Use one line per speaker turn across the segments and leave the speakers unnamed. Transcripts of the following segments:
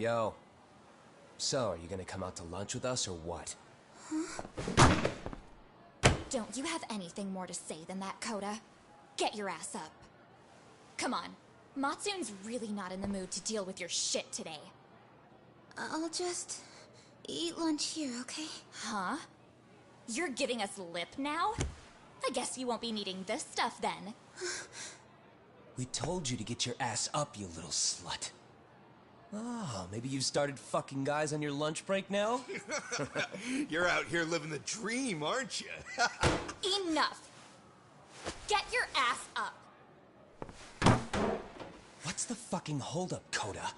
Yo. So, are you gonna come out to lunch with us or what?
Don't you have anything more to say than that, Koda? Get your ass up. Come on. Matsun's really not in the mood to deal with your shit today.
I'll just eat lunch here, okay?
Huh? You're giving us lip now? I guess you won't be needing this stuff then.
We told you to get your ass up, you little slut. Oh, maybe you've started fucking guys on your lunch break now?
You're out here living the dream, aren't you?
Enough! Get your ass up!
What's the fucking holdup, Koda?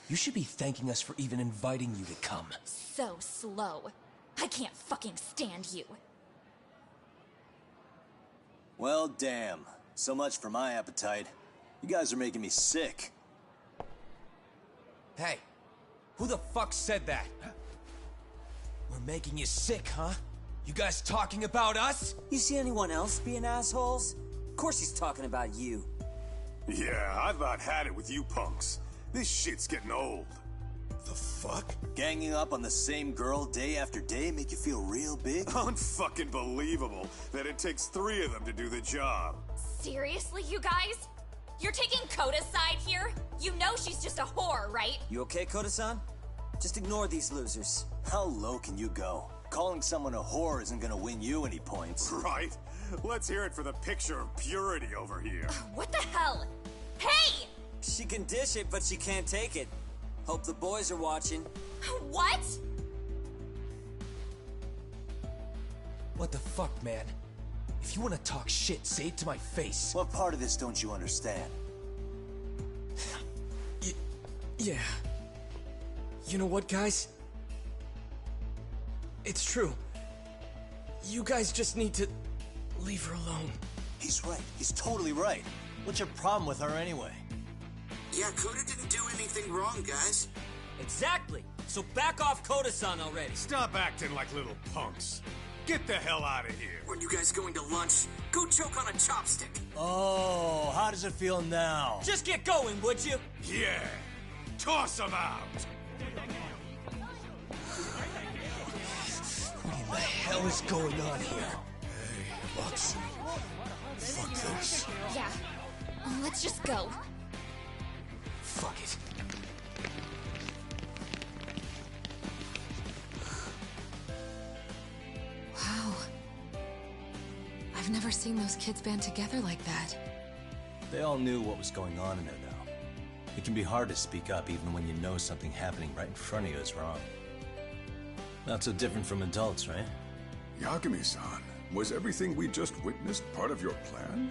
You should be thanking us for even inviting you to come.
So slow. I can't fucking stand you.
Well, damn. So much for my appetite. You guys are making me sick.
Hey, who the fuck said that? We're making you sick, huh? You guys talking about us?
You see anyone else being assholes? Of course he's talking about you.
Yeah, I've about had it with you punks. This shit's getting old.
The fuck?
Ganging up on the same girl day after day make you feel real big?
Unfucking believable that it takes 3 of them to do the job.
Seriously, you guys? You're taking Koda's side here? You know she's just a whore, right?
You okay, Koda-san? Just ignore these losers.
How low can you go? Calling someone a whore isn't gonna win you any points.
Right? Let's hear it for the picture of purity over here.
What the hell? Hey!
She can dish it, but she can't take it. Hope the boys are watching.
What?
What the fuck, man? If you want to talk shit, say it to my face.
What part of this don't you understand?
Yeah. You know what, guys? It's true. You guys just need to leave her alone.
He's right. He's totally right. What's your problem with her anyway?
Yeah, Koda didn't do anything wrong, guys.
Exactly. So back off Koda-san already.
Stop acting like little punks. Get the hell out of here.
When you guys going to lunch, go choke on a chopstick.
Oh, how does it feel now?
Just get going, would you?
Yeah. Toss them out.
What in the hell is going on here?
Hey, Matsu. Fuck this.
Yeah. Let's just go.
Fuck it.
Wow. I've never seen those kids band together like that.
They all knew what was going on in there, though. It can be hard to speak up even when you know something happening right in front of you is wrong. Not so different from adults, right?
Yagami-san, was everything we just witnessed part of your plan?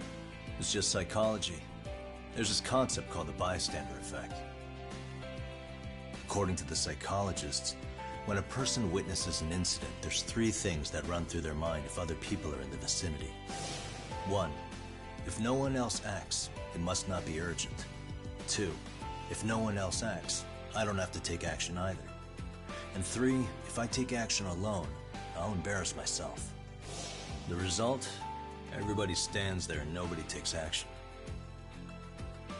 It's just psychology. There's this concept called the bystander effect. According to the psychologists, when a person witnesses an incident, there's 3 things that run through their mind if other people are in the vicinity. 1. If no one else acts, it must not be urgent. 2. If no one else acts, I don't have to take action either. And 3. If I take action alone, I'll embarrass myself. The result? Everybody stands there and nobody takes action.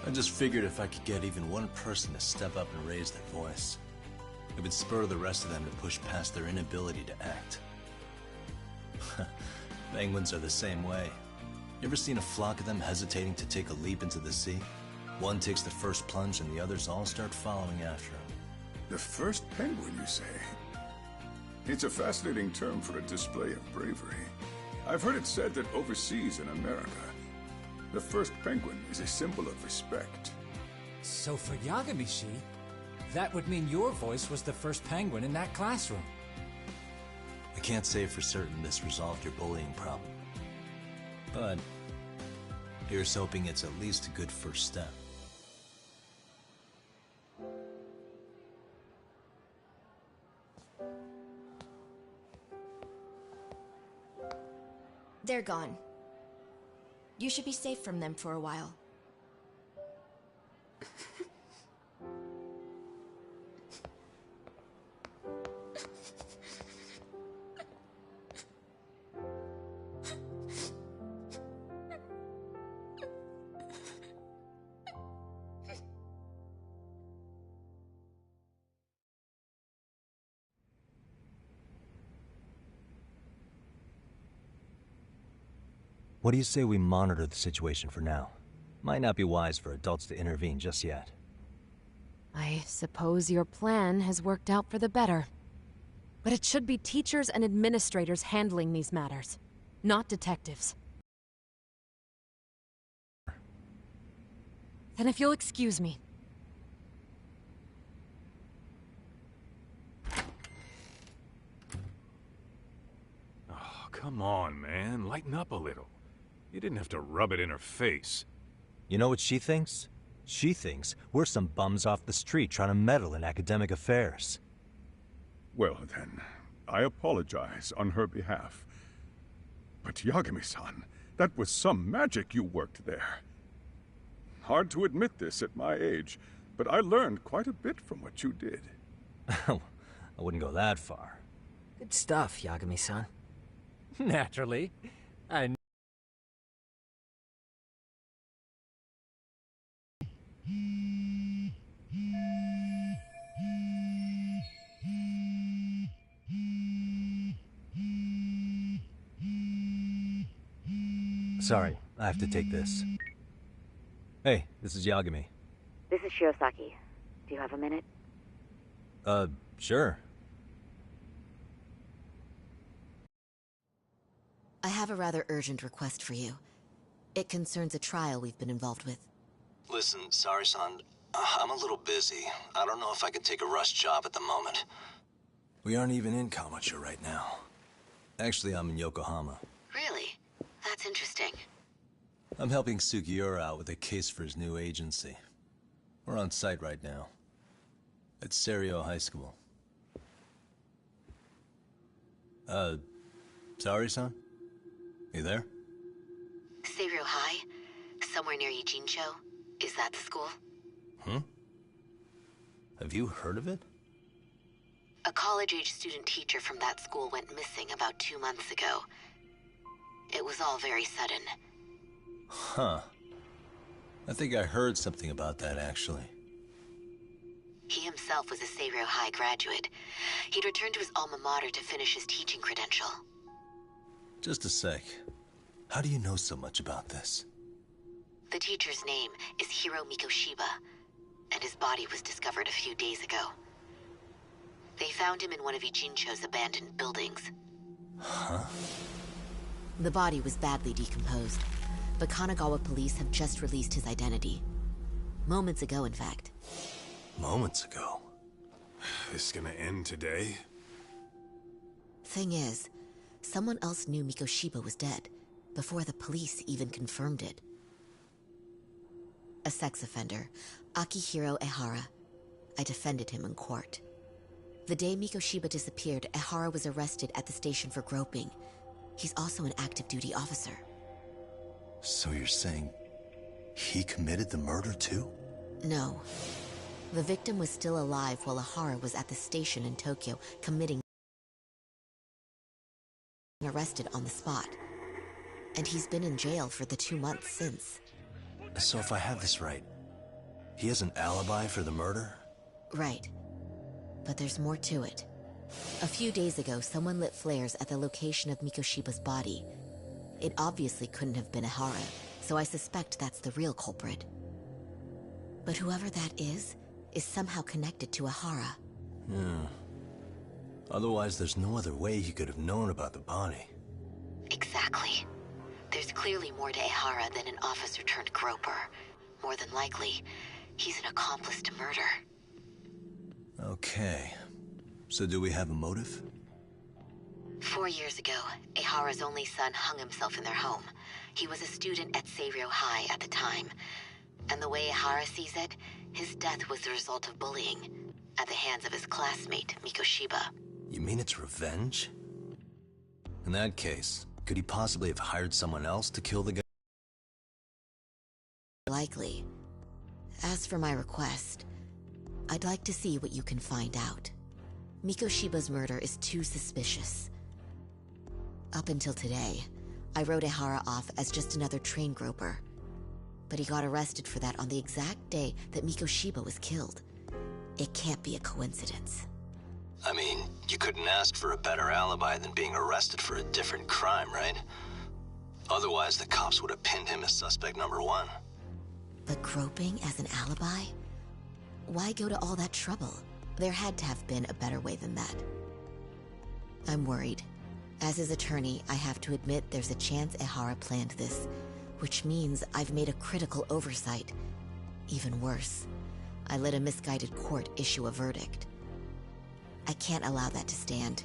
I just figured if I could get even one person to step up and raise their voice, it would spur the rest of them to push past their inability to act. Penguins are the same way. You ever seen a flock of them hesitating to take a leap into the sea? One takes the first plunge and the others all start following after him.
The first penguin, you say? It's a fascinating term for a display of bravery. I've heard it said that overseas in America, the first penguin is a symbol of respect.
So for Yagami-shi, that would mean your voice was the first penguin in that classroom.
I can't say for certain this resolved your bullying problem. But here's hoping it's at least a good first step.
They're gone. You should be safe from them for a while.
What do you say we monitor the situation for now? Might not be wise for adults to intervene just yet.
I suppose your plan has worked out for the better. But it should be teachers and administrators handling these matters, not detectives. Then if you'll excuse me.
Oh, come on, man. Lighten up a little. You didn't have to rub it in her face.
You know what she thinks? She thinks we're some bums off the street trying to meddle in academic affairs.
Well then, I apologize on her behalf. But Yagami-san, that was some magic you worked there. Hard to admit this at my age, but I learned quite a bit from what you did.
I wouldn't go that far.
Good stuff, Yagami-san.
Naturally. I
Sorry, I have to take this. Hey, this is Yagami.
This is Shiosaki. Do you have a minute?
Sure.
I have a rather urgent request for you. It concerns a trial we've been involved with.
Listen, Sari-san, I'm a little busy. I don't know if I could take a rush job at the moment. We aren't even in Kawachi right now. Actually, I'm in Yokohama.
Really? That's interesting.
I'm helping Sugiura out with a case for his new agency. We're on site right now. At Seiryo High School. Sari-san? You there?
Seiryo High? Somewhere near Ijincho? Is that the school?
Have you heard of it?
A college-age student teacher from that school went missing about 2 months ago. It was all very sudden.
Huh. I think I heard something about that, actually.
He himself was a Seiryo High graduate. He'd returned to his alma mater to finish his teaching credential.
Just a sec. How do you know so much about this?
The teacher's name is Hiro Mikoshiba, and his body was discovered a few days ago. They found him in one of Ijincho's abandoned buildings.
Huh?
The body was badly decomposed, but Kanagawa police have just released his identity. Moments ago, in fact.
Moments ago?
This is gonna end today?
Thing is, someone else knew Mikoshiba was dead, before the police even confirmed it. A sex offender, Akihiro Ehara. I defended him in court. The day Mikoshiba disappeared, Ehara was arrested at the station for groping. He's also an active duty officer.
So you're saying he committed the murder too?
No. The victim was still alive while Ehara was at the station in Tokyo committing arrested on the spot. And he's been in jail for the 2 months since.
So if I have this right, he has an alibi for the murder?
Right. But there's more to it. A few days ago, someone lit flares at the location of Mikoshiba's body. It obviously couldn't have been Ehara, so I suspect that's the real culprit. But whoever that is somehow connected to Ehara.
Yeah. Otherwise, there's no other way he could have known about the body.
Exactly. There's clearly more to Ehara than an officer turned groper. More than likely, he's an accomplice to murder.
Okay. So do we have a motive?
4 years ago, Ehara's only son hung himself in their home. He was a student at Seiryo High at the time. And the way Ehara sees it, his death was the result of bullying at the hands of his classmate, Mikoshiba.
You mean it's revenge? In that case, could he possibly have hired someone else to kill the guy?
Likely. As for my request, I'd like to see what you can find out. Mikoshiba's murder is too suspicious. Up until today, I wrote Ehara off as just another train groper. But he got arrested for that on the exact day that Mikoshiba was killed. It can't be a coincidence.
I mean, you couldn't ask for a better alibi than being arrested for a different crime, right? Otherwise, the cops would have pinned him as suspect number 1.
But groping as an alibi? Why go to all that trouble? There had to have been a better way than that. I'm worried. As his attorney, I have to admit there's a chance Ehara planned this, which means I've made a critical oversight. Even worse, I let a misguided court issue a verdict. I can't allow that to stand.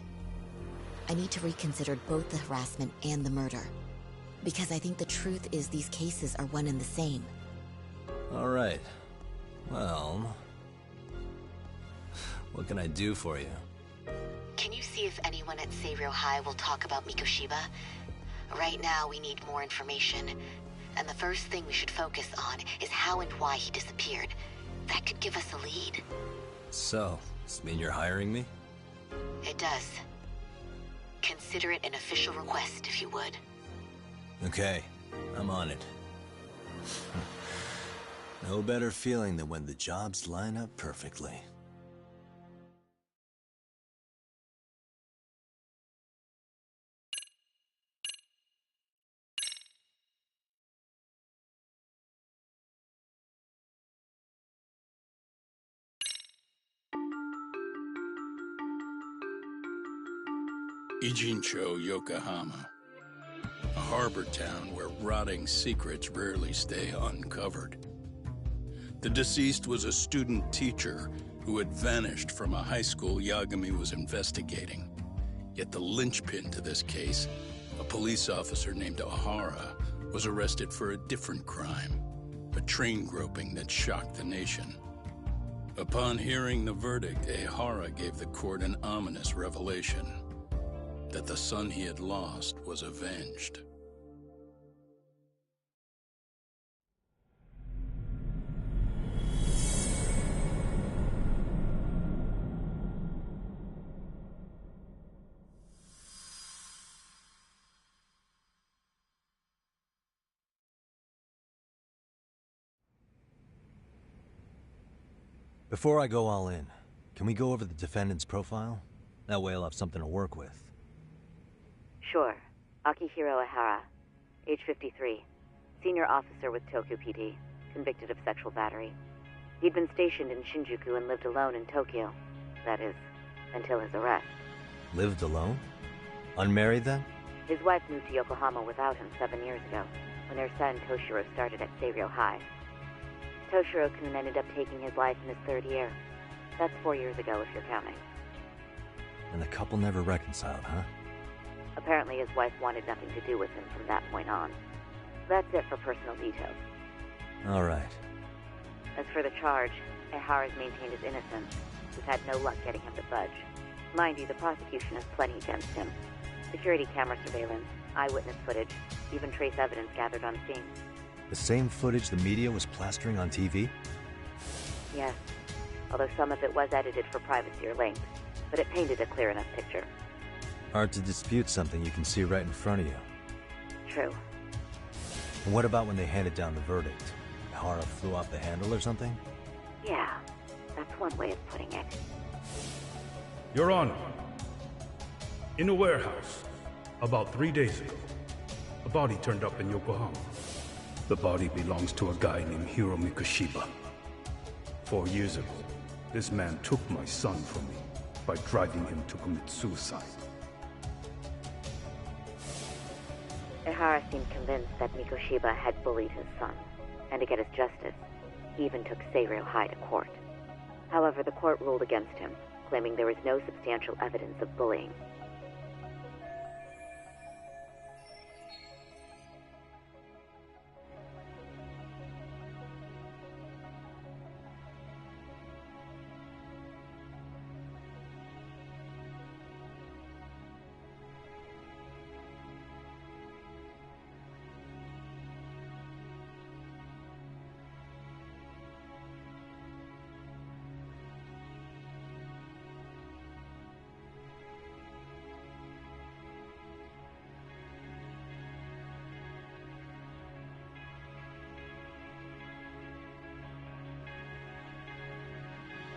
I need to reconsider both the harassment and the murder, because I think the truth is these cases are one and the same.
All right. Well, what can I do for you?
Can you see if anyone at Seiryō High will talk about Mikoshiba? Right now, we need more information. And the first thing we should focus on is how and why he disappeared. That could give us a lead.
So, does this mean you're hiring me?
It does. Consider it an official request, if you would.
Okay, I'm on it. No better feeling than when the jobs line up perfectly.
Ijincho, Yokohama. A harbor town where rotting secrets rarely stay uncovered. The deceased was a student teacher who had vanished from a high school Yagami was investigating. Yet the linchpin to this case, a police officer named Ehara, was arrested for a different crime, a train groping that shocked the nation. Upon hearing the verdict, Ehara gave the court an ominous revelation: that the son he had lost was avenged.
Before I go all in, can we go over the defendant's profile? That way I'll have something to work with.
Sure. Akihiro Ehara, age 53, senior officer with Tokyo PD, convicted of sexual battery. He'd been stationed in Shinjuku and lived alone in Tokyo. That is, until his arrest.
Lived alone? Unmarried then?
His wife moved to Yokohama without him 7 years ago, when their son Toshiro started at Seiryō High. Toshiro-kun ended up taking his life in his 3rd year. That's 4 years ago, if you're counting.
And the couple never reconciled, huh?
Apparently his wife wanted nothing to do with him from that point on. That's it for personal details.
All right.
As for the charge, Ehara's maintained his innocence. We've had no luck getting him to budge. Mind you, the prosecution has plenty against him. Security camera surveillance, eyewitness footage, even trace evidence gathered on scene.
The same footage the media was plastering on TV?
Yes, although some of it was edited for privacy or length, but it painted a clear enough picture.
Hard to dispute something you can see right in front of you.
True.
And what about when they handed down the verdict? Ehara flew off the handle or something?
Yeah, that's one way of putting it.
Your Honor, in a warehouse, about 3 days ago, a body turned up in Yokohama. The body belongs to a guy named Hiro Mikoshiba. 4 years ago, this man took my son from me by driving him to commit suicide.
Ehara seemed convinced that Mikoshiba had bullied his son, and to get his justice, he even took Seiryō High to court. However, the court ruled against him, claiming there was no substantial evidence of bullying.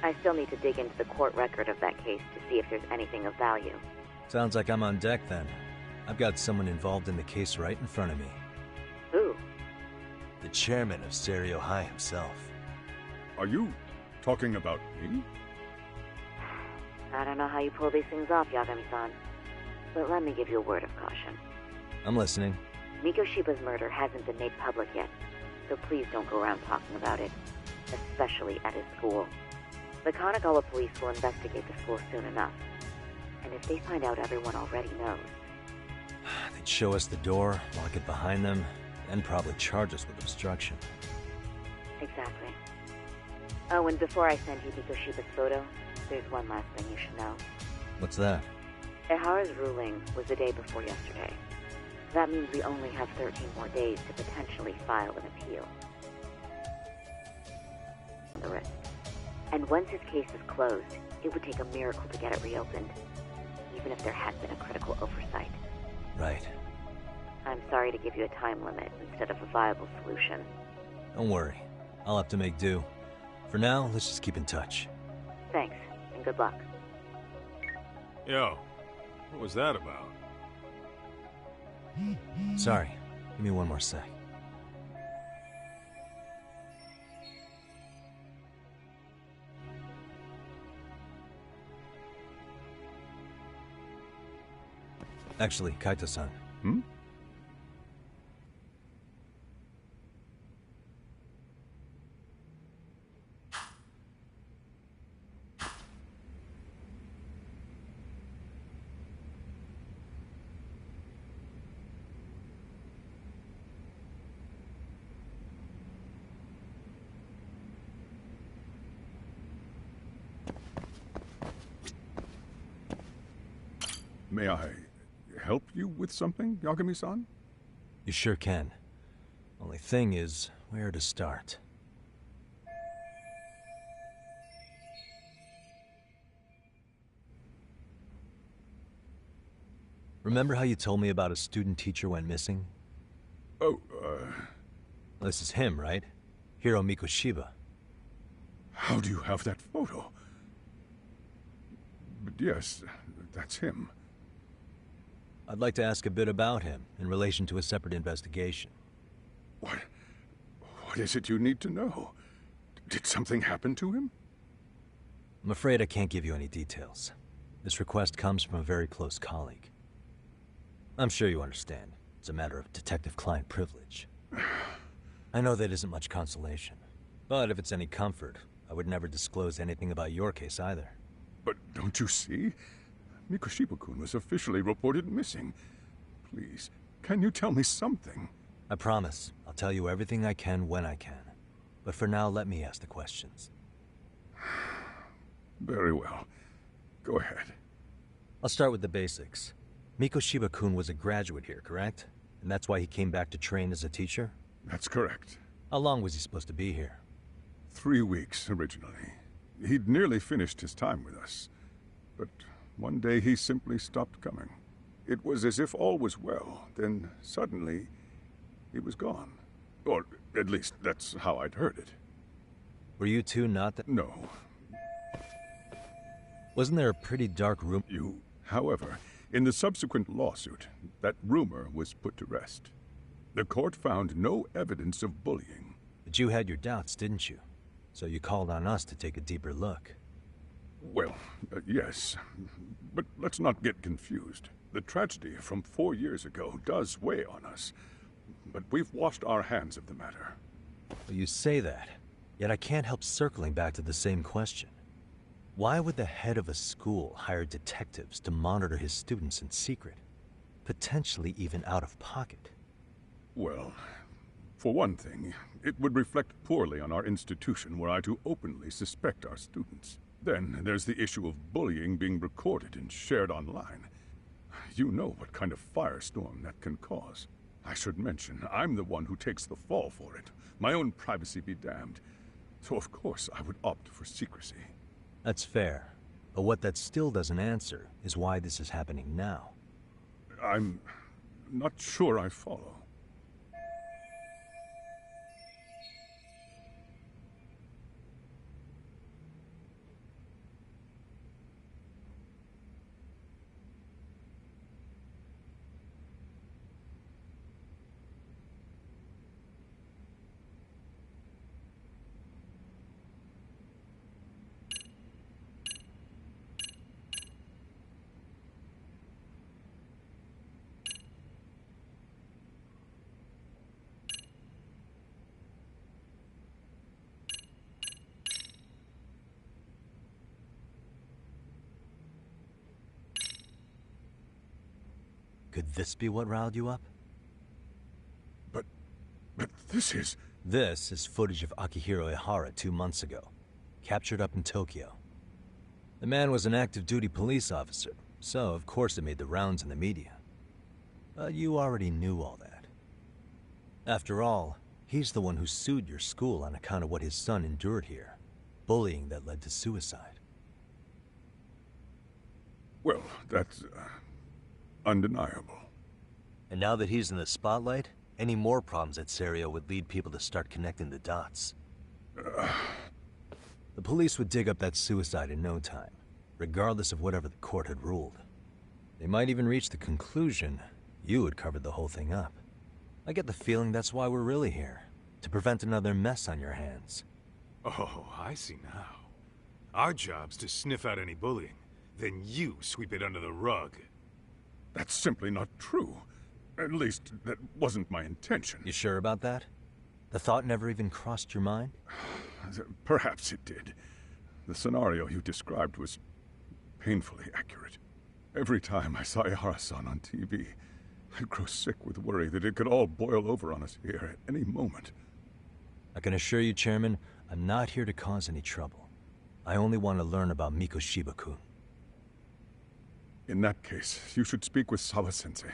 I still need to dig into the court record of that case to see if there's anything of value.
Sounds like I'm on deck then. I've got someone involved in the case right in front of me. The chairman of Stereo High himself.
Are you talking about me?
I don't know how you pull these things off, Yagami-san. But let me give you a word of caution.
I'm listening.
Mikoshiba's murder hasn't been made public yet, so please don't go around talking about it, especially at his school. The Kanagawa police will investigate the school soon enough, and if they find out everyone already knows...
They'd show us the door, lock it behind them, and probably charge us with obstruction.
Exactly. Oh, and before I send you Mikoshiba's photo, there's one last thing you should know.
What's that?
Ehara's ruling was the day before yesterday. That means we only have 13 more days to potentially file an appeal. The risk. And once his case is closed, it would take a miracle to get it reopened, even if there had been a critical oversight.
Right.
I'm sorry to give you a time limit instead of a viable solution.
Don't worry. I'll have to make do. For now, let's just keep in touch.
Thanks, and good luck.
Yo, what was that about?
Sorry. Give me one more sec. Actually, Kaito-san.
Hmm? May I help you with something, Yagami-san?
You sure can. Only thing is, where to start? Remember how you told me about a student teacher went missing?
Oh,
This is him, right? Hiro Mikoshiba.
How do you have that photo? But yes, that's him.
I'd like to ask a bit about him in relation to a separate investigation.
What is it you need to know? Did something happen to him?
I'm afraid I can't give you any details. This request comes from a very close colleague. I'm sure you understand. It's a matter of detective-client privilege. I know that isn't much consolation. But if it's any comfort, I would never disclose anything about your case either.
But don't you see? Mikoshiba-kun was officially reported missing. Please, can you tell me something?
I promise. I'll tell you everything I can when I can. But for now, let me ask the questions.
Very well. Go ahead.
I'll start with the basics. Mikoshiba-kun was a graduate here, correct? And that's why he came back to train as a teacher?
That's correct.
How long was he supposed to be here?
3 weeks, originally. He'd nearly finished his time with us. But one day he simply stopped coming. It was as if all was well, then suddenly he was gone. Or at least that's how I'd heard it.
Were you two not that?
No.
Wasn't there a pretty dark room?
However, in the subsequent lawsuit, that rumor was put to rest. The court found no evidence of bullying.
But you had your doubts, didn't you? So you called on us to take a deeper look.
Well, yes. But let's not get confused. The tragedy from 4 years ago does weigh on us. But we've washed our hands of the matter.
Well, you say that, yet I can't help circling back to the same question. Why would the head of a school hire detectives to monitor his students in secret? Potentially even out of pocket.
Well, for one thing, it would reflect poorly on our institution were I to openly suspect our students. Then there's the issue of bullying being recorded and shared online. You know what kind of firestorm that can cause. I should mention, I'm the one who takes the fall for it. My own privacy be damned. So of course I would opt for secrecy.
That's fair. But what that still doesn't answer is why this is happening now.
I'm not sure I follow.
Could this be what riled you up?
But this is...
This is footage of Akihiro Ihara 2 months ago, captured up in Tokyo. The man was an active-duty police officer, so of course it made the rounds in the media. But you already knew all that. After all, he's the one who sued your school on account of what his son endured here. Bullying that led to suicide.
Well, that's... undeniable.
And now that he's in the spotlight, any more problems at Serio would lead people to start connecting the dots. The police would dig up that suicide in no time, regardless of whatever the court had ruled. They might even reach the conclusion you had covered the whole thing up. I get the feeling that's why we're really here, to prevent another mess on your hands.
Oh, I see now. Our job's to sniff out any bullying, then you sweep it under the rug.
That's simply not true. At least, that wasn't my intention.
You sure about that? The thought never even crossed your mind?
Perhaps it did. The scenario you described was painfully accurate. Every time I saw Ihara-san on TV, I'd grow sick with worry that it could all boil over on us here at any moment.
I can assure you, Chairman, I'm not here to cause any trouble. I only want to learn about Mikoshiba-kun.
In that case, you should speak with Sawa-sensei.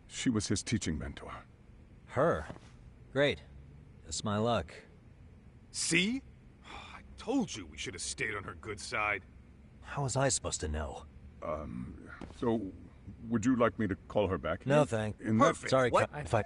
She was his teaching mentor.
Her? Great. Just my luck.
See? I told you we should have stayed on her good side.
How was I supposed to know?
So, would you like me to call her back?
No, thanks.
Perfect.
Sorry,
what?
If I...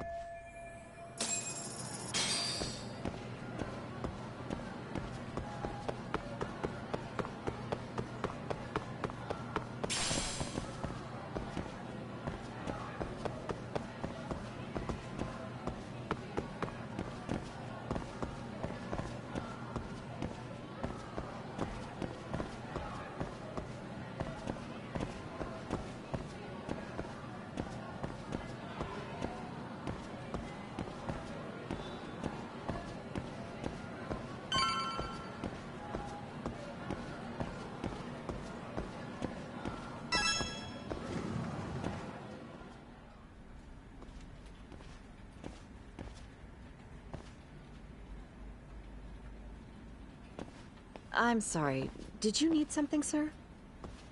I'm sorry. Did you need something, sir?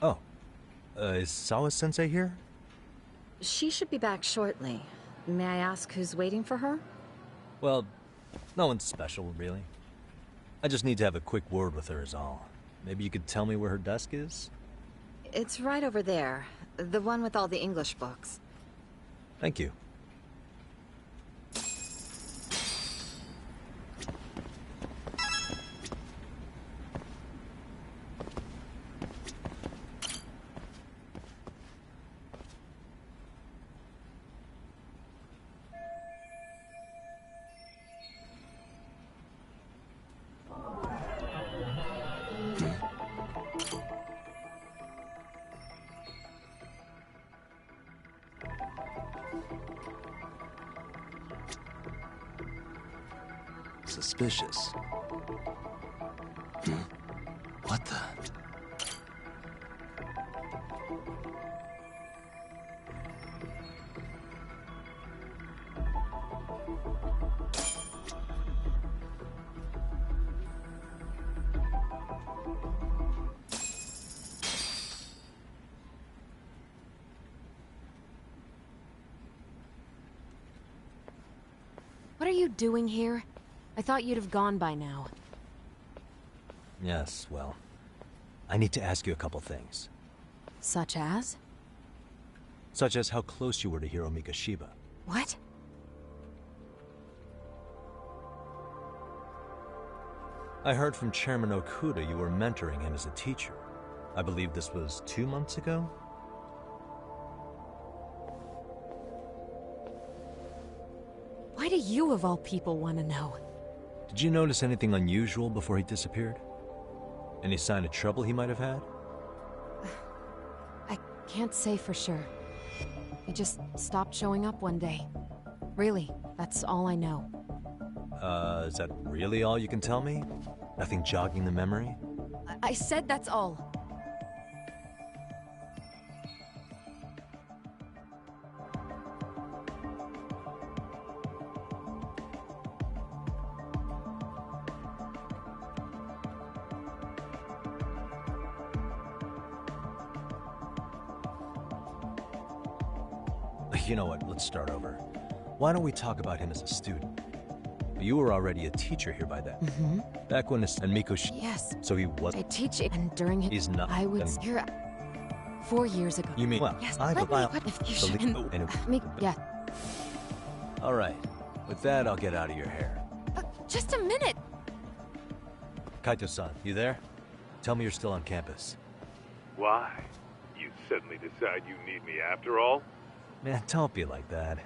Oh. Is Sawa-sensei here?
She should be back shortly. May I ask who's waiting for her?
Well, no one's special, really. I just need to have a quick word with her is all. Maybe you could tell me where her desk is?
It's right over there. The one with all the English books.
Thank you.
Suspicious. What the?
What are you doing here? I thought you'd have gone by now.
Yes, well, I need to ask you a couple things.
Such as?
Such as how close you were to Hiro Mikoshiba.
What?
I heard from Chairman Okuda you were mentoring him as a teacher. I believe this was 2 months ago?
Why do you, of all people, want to know?
Did you notice anything unusual before he disappeared? Any sign of trouble he might have had?
I can't say for sure. He just stopped showing up one day. Really, that's all I know.
Is that really all you can tell me? Nothing jogging the memory?
I said that's all.
You know what? Let's start over. Why don't we talk about him as a student? You were already a teacher here by then.
Mm-hmm.
Back when and Mikoshi.
Yes.
So he was.
I teach it, and during it,
He's not.
I was here 4 years ago.
You mean? Well,
yes.
I
Let me.
filed.
What if you
So
should? Yeah.
All right. With that, I'll get out of your hair.
Just a minute.
Kaito-san, you there? Tell me you're still on campus.
Why? You suddenly decide you need me after all?
Man, don't be like that.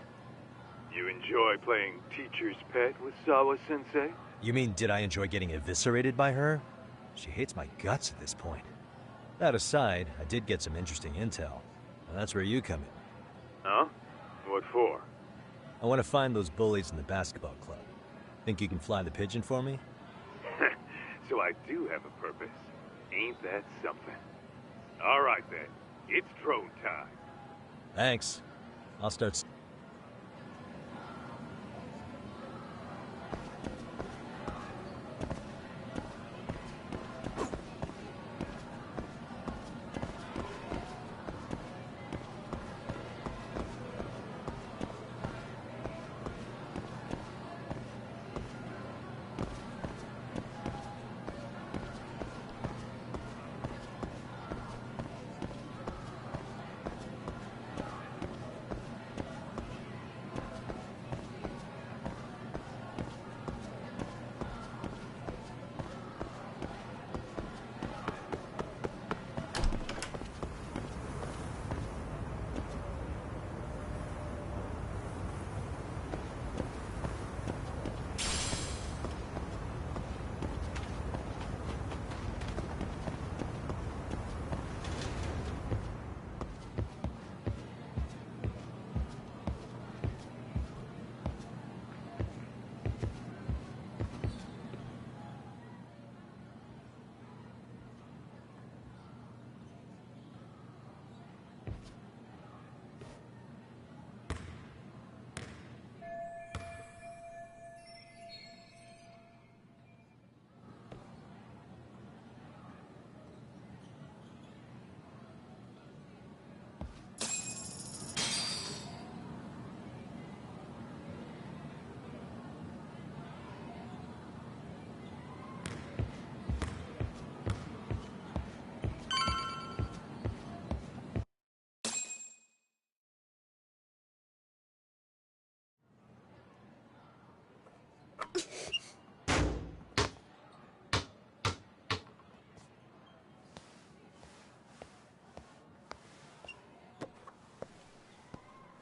You enjoy playing teacher's pet with Sawa-sensei?
You mean, did I enjoy getting eviscerated by her? She hates my guts at this point. That aside, I did get some interesting intel. And that's where you come in.
Huh? What for?
I want to find those bullies in the basketball club. Think you can fly the pigeon for me?
So I do have a purpose. Ain't that something? All right then. It's drone time.
Thanks. I'll start...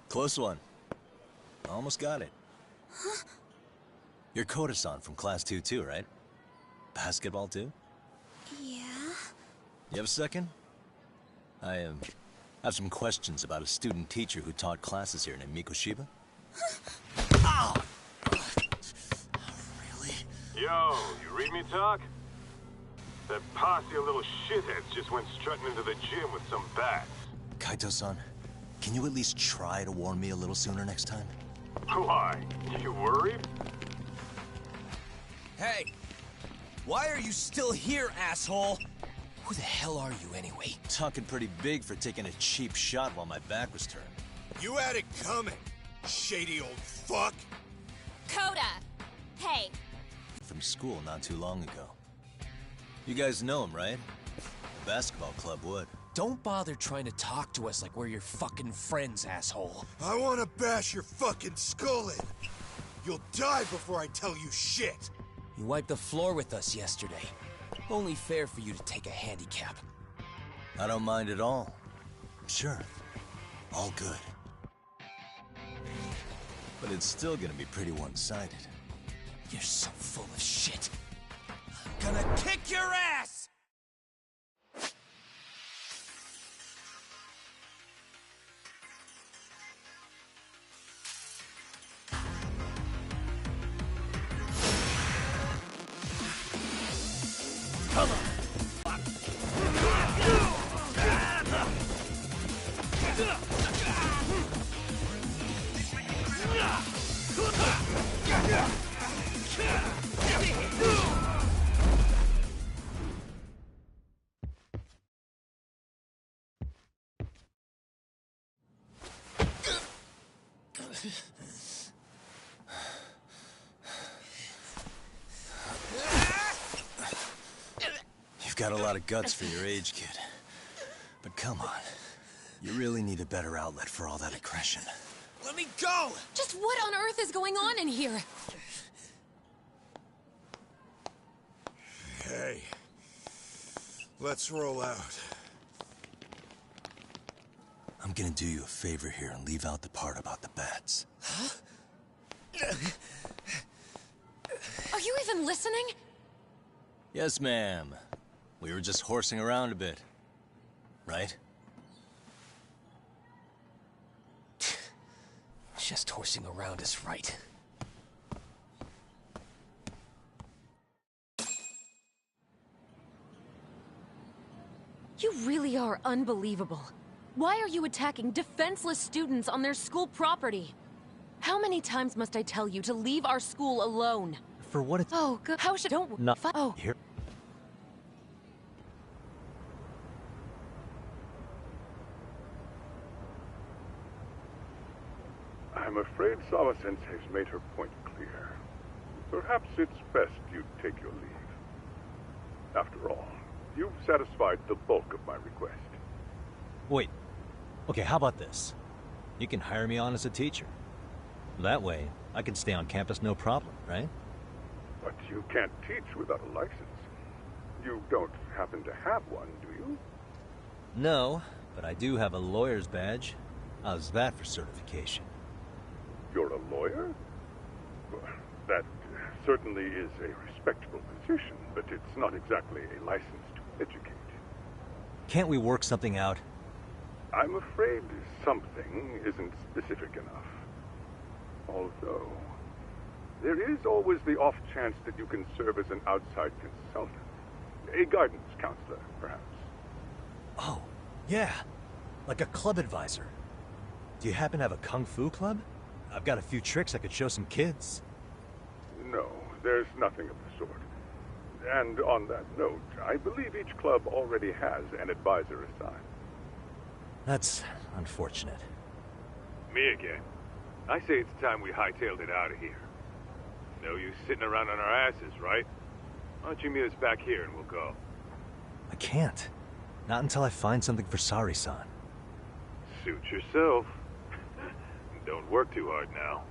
Close one. Almost got it.
Huh?
You're Koda-san from Class 2 too, right? Basketball too?
Yeah?
You have a second? I have some questions about a student teacher who taught classes here named Mikoshiba.
Ow! Really? Yo, you read me talk? That posse of little shitheads just went strutting into the gym with some bats.
Kaito-san, can you at least try to warn me a little sooner next time?
Why? You worried?
Hey! Why are you still here, asshole? Who the hell are you, anyway?
Talking pretty big for taking a cheap shot while my back was turned.
You had it coming, shady old fuck!
Coda! Hey!
From school not too long ago. You guys know him, right? The basketball club would.
Don't bother trying to talk to us like we're your fucking friends, asshole.
I wanna bash your fucking skull in. You'll die before I tell you shit.
You wiped the floor with us yesterday. Only fair for you to take a handicap.
I don't mind at all. Sure. All good. But it's still gonna be pretty one-sided.
You're so full of shit. I'm gonna kick your ass!
Come on. You've got a lot of guts for your age, kid. But come on. You really need a better outlet for all that aggression.
Let me go!
Just what on earth is going on in here?
Hey. Let's roll out.
I'm gonna do you a favor here and leave out the part about the bats.
Huh? Are you even listening?
Yes, ma'am. We were just horsing around a bit. Right?
Just horsing around is right.
You really are unbelievable. Why are you attacking defenseless students on their school property? How many times must I tell you to leave our school alone?
For what it's...
Oh, good. How should... Don't...
Not...
Oh.
Here.
I'm afraid Sawa-sensei's made her point clear. Perhaps it's best you take your leave. After all, you've satisfied the bulk of my request.
Wait. Okay, how about this? You can hire me on as a teacher. That way, I can stay on campus no problem, right?
But you can't teach without a license. You don't happen to have one, do you?
No, but I do have a lawyer's badge. How's that for certification?
You're a lawyer? Well, that certainly is a respectable position, but it's not exactly a license to educate.
Can't we work something out?
I'm afraid something isn't specific enough. Although, there is always the off chance that you can serve as an outside consultant. A guidance counselor, perhaps.
Oh, yeah. Like a club advisor. Do you happen to have a kung fu club? I've got a few tricks I could show some kids.
No, there's nothing of the sort. And on that note, I believe each club already has an advisor assigned.
That's unfortunate.
Me again. I say it's time we hightailed it out of here. No use sitting around on our asses, right? Why don't you meet us back here and we'll go?
I can't. Not until I find something for Sari-san.
Suit yourself. Don't work too hard now.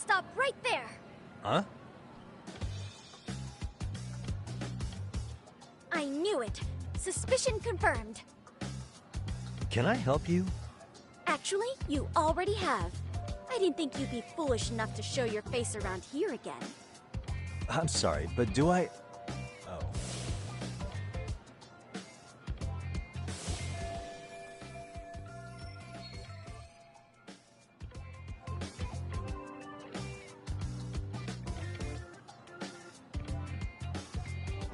stop right there.
Huh?
I knew it. Suspicion confirmed.
Can I help you?
Actually, you already have. I didn't think you'd be foolish enough to show your face around here again.
I'm sorry, but do I... Oh.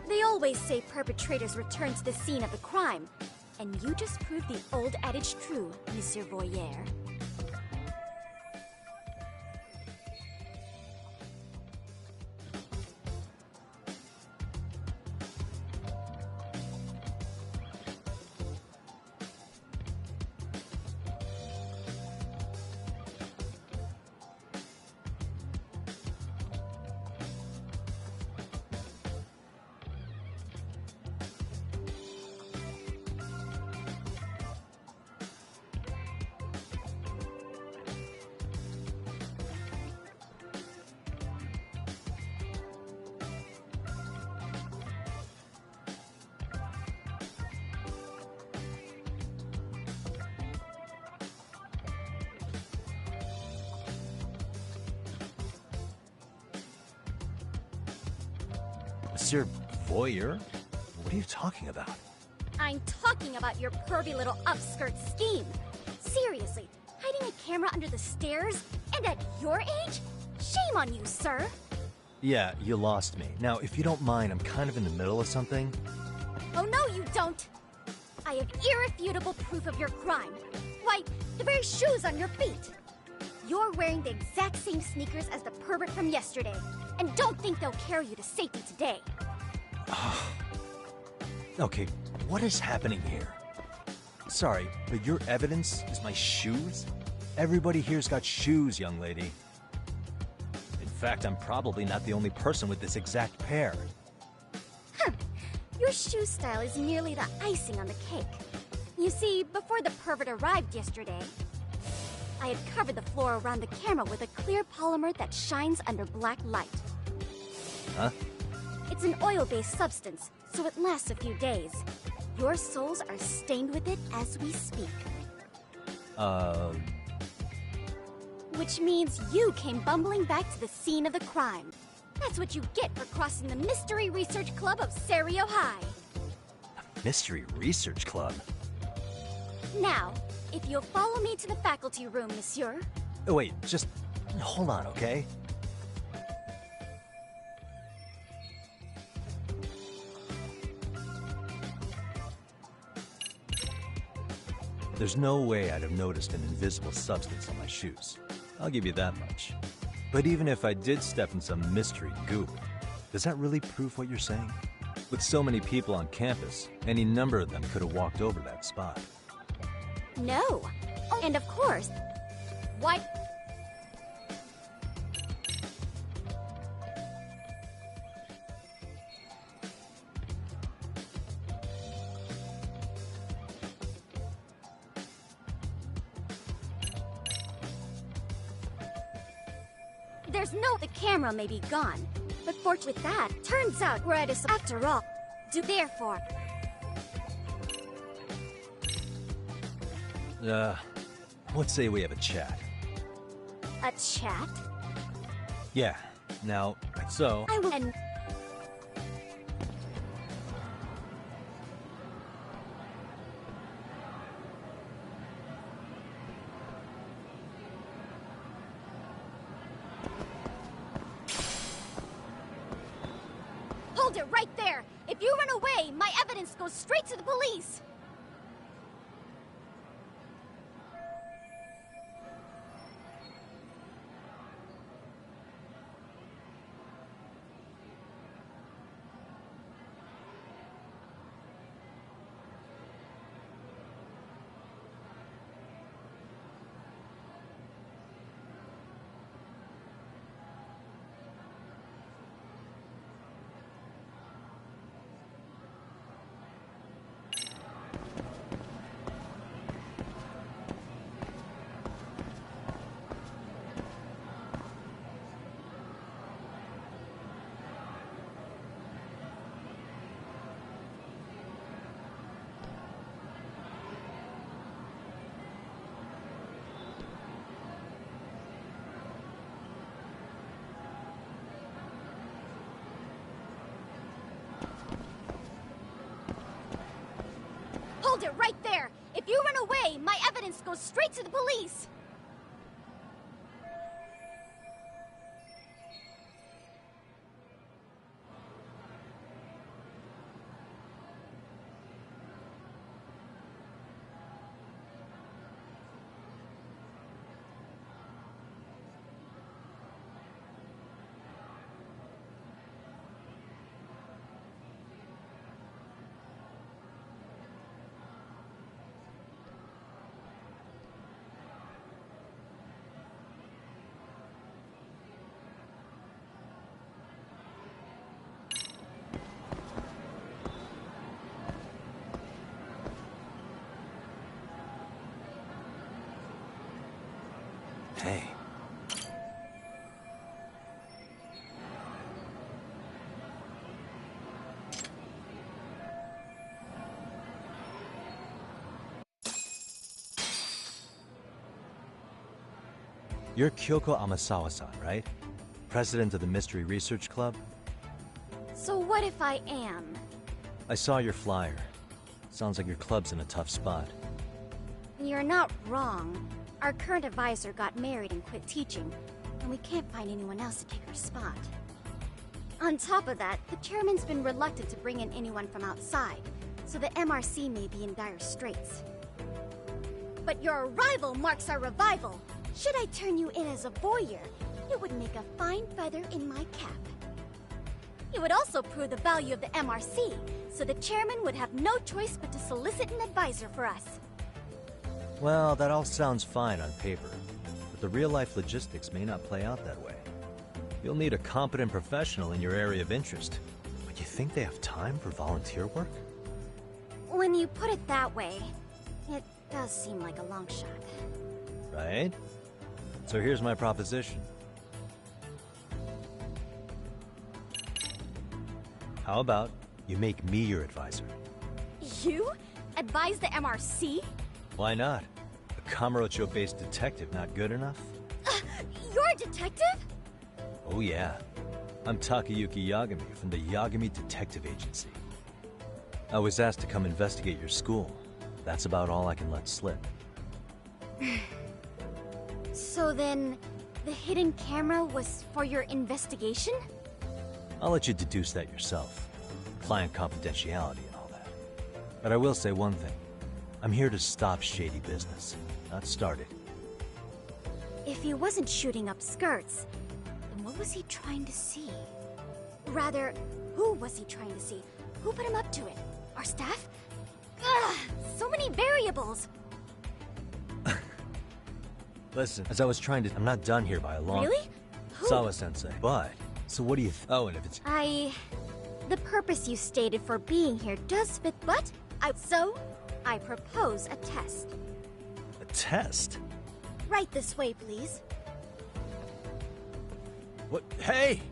They always say perpetrators return to the scene of the crime. And you just proved the old adage true, Monsieur Voyeur.
Monsieur Voyeur? What are you talking about?
I'm talking about your pervy little upskirt scheme. Seriously, hiding a camera under the stairs? And at your age? Shame on you, sir.
Yeah, you lost me. Now, if you don't mind, I'm kind of in the middle of something.
Oh no, you don't! I have irrefutable proof of your crime. Why, the very shoes on your feet. You're wearing the exact same sneakers as the pervert from yesterday. And don't think they'll carry you to safety today.
Okay, what is happening here? Sorry, but your evidence is my shoes? Everybody here's got shoes, young lady. In fact, I'm probably not the only person with this exact pair.
Your shoe style is merely the icing on the cake. You see, before the pervert arrived yesterday, I had covered the floor around the camera with a clear polymer that shines under black light.
Huh?
It's an oil-based substance, so it lasts a few days. Your soles are stained with it as we speak. Which means you came bumbling back to the scene of the crime. That's what you get for crossing the Mystery Research Club of Serio High.
Mystery Research Club?
Now, if you'll follow me to the faculty room, monsieur.
Oh, wait, just hold on, okay? There's no way I'd have noticed an invisible substance on my shoes. I'll give you that much. But even if I did step in some mystery goop, does that really prove what you're saying? With so many people on campus, any number of them could have walked over that spot.
No. And of course, why... There's no... The camera may be gone, but fortunate with that, turns out we're at a... After all, therefore...
Let's say we have a chat.
A chat?
Yeah. Now, so...
I will... And... Hold it right there! If you run away, my evidence goes straight to the police! Hold it right there! If you run away, my evidence goes straight to the police!
Hey. You're Kyoko Amasawa-san, right? President of the Mystery Research Club?
So what if I am?
I saw your flyer. Sounds like your club's in a tough spot.
You're not wrong. Our current advisor got married and quit teaching, and we can't find anyone else to take her spot. On top of that, the chairman's been reluctant to bring in anyone from outside, so the MRC may be in dire straits. But your arrival marks our revival. Should I turn you in as a voyeur, it would make a fine feather in my cap. It would also prove the value of the MRC, so the chairman would have no choice but to solicit an advisor for us.
Well, that all sounds fine on paper, but the real-life logistics may not play out that way. You'll need a competent professional in your area of interest, but you think they have time for volunteer work?
When you put it that way, it does seem like a long shot.
Right? So here's my proposition. How about you make me your advisor?
You? Advise the MRC?
Why not? A Kamurocho-based detective not good enough?
You're a detective?
Oh yeah. I'm Takayuki Yagami from the Yagami Detective Agency. I was asked to come investigate your school. That's about all I can let slip.
So then, the hidden camera was for your investigation?
I'll let you deduce that yourself. Client confidentiality and all that. But I will say one thing. I'm here to stop shady business, not start it.
If he wasn't shooting up skirts, then what was he trying to see? Rather, who was he trying to see? Who put him up to it? Our staff? Ugh, so many variables!
Listen, as I was trying to... I'm not done here by a long...
Really? Who?
Sawa-sensei. But, so what do you... Oh, and if it's...
The purpose you stated for being here does fit, but... I propose a test.
A test?
Right this way, please.
What? Hey!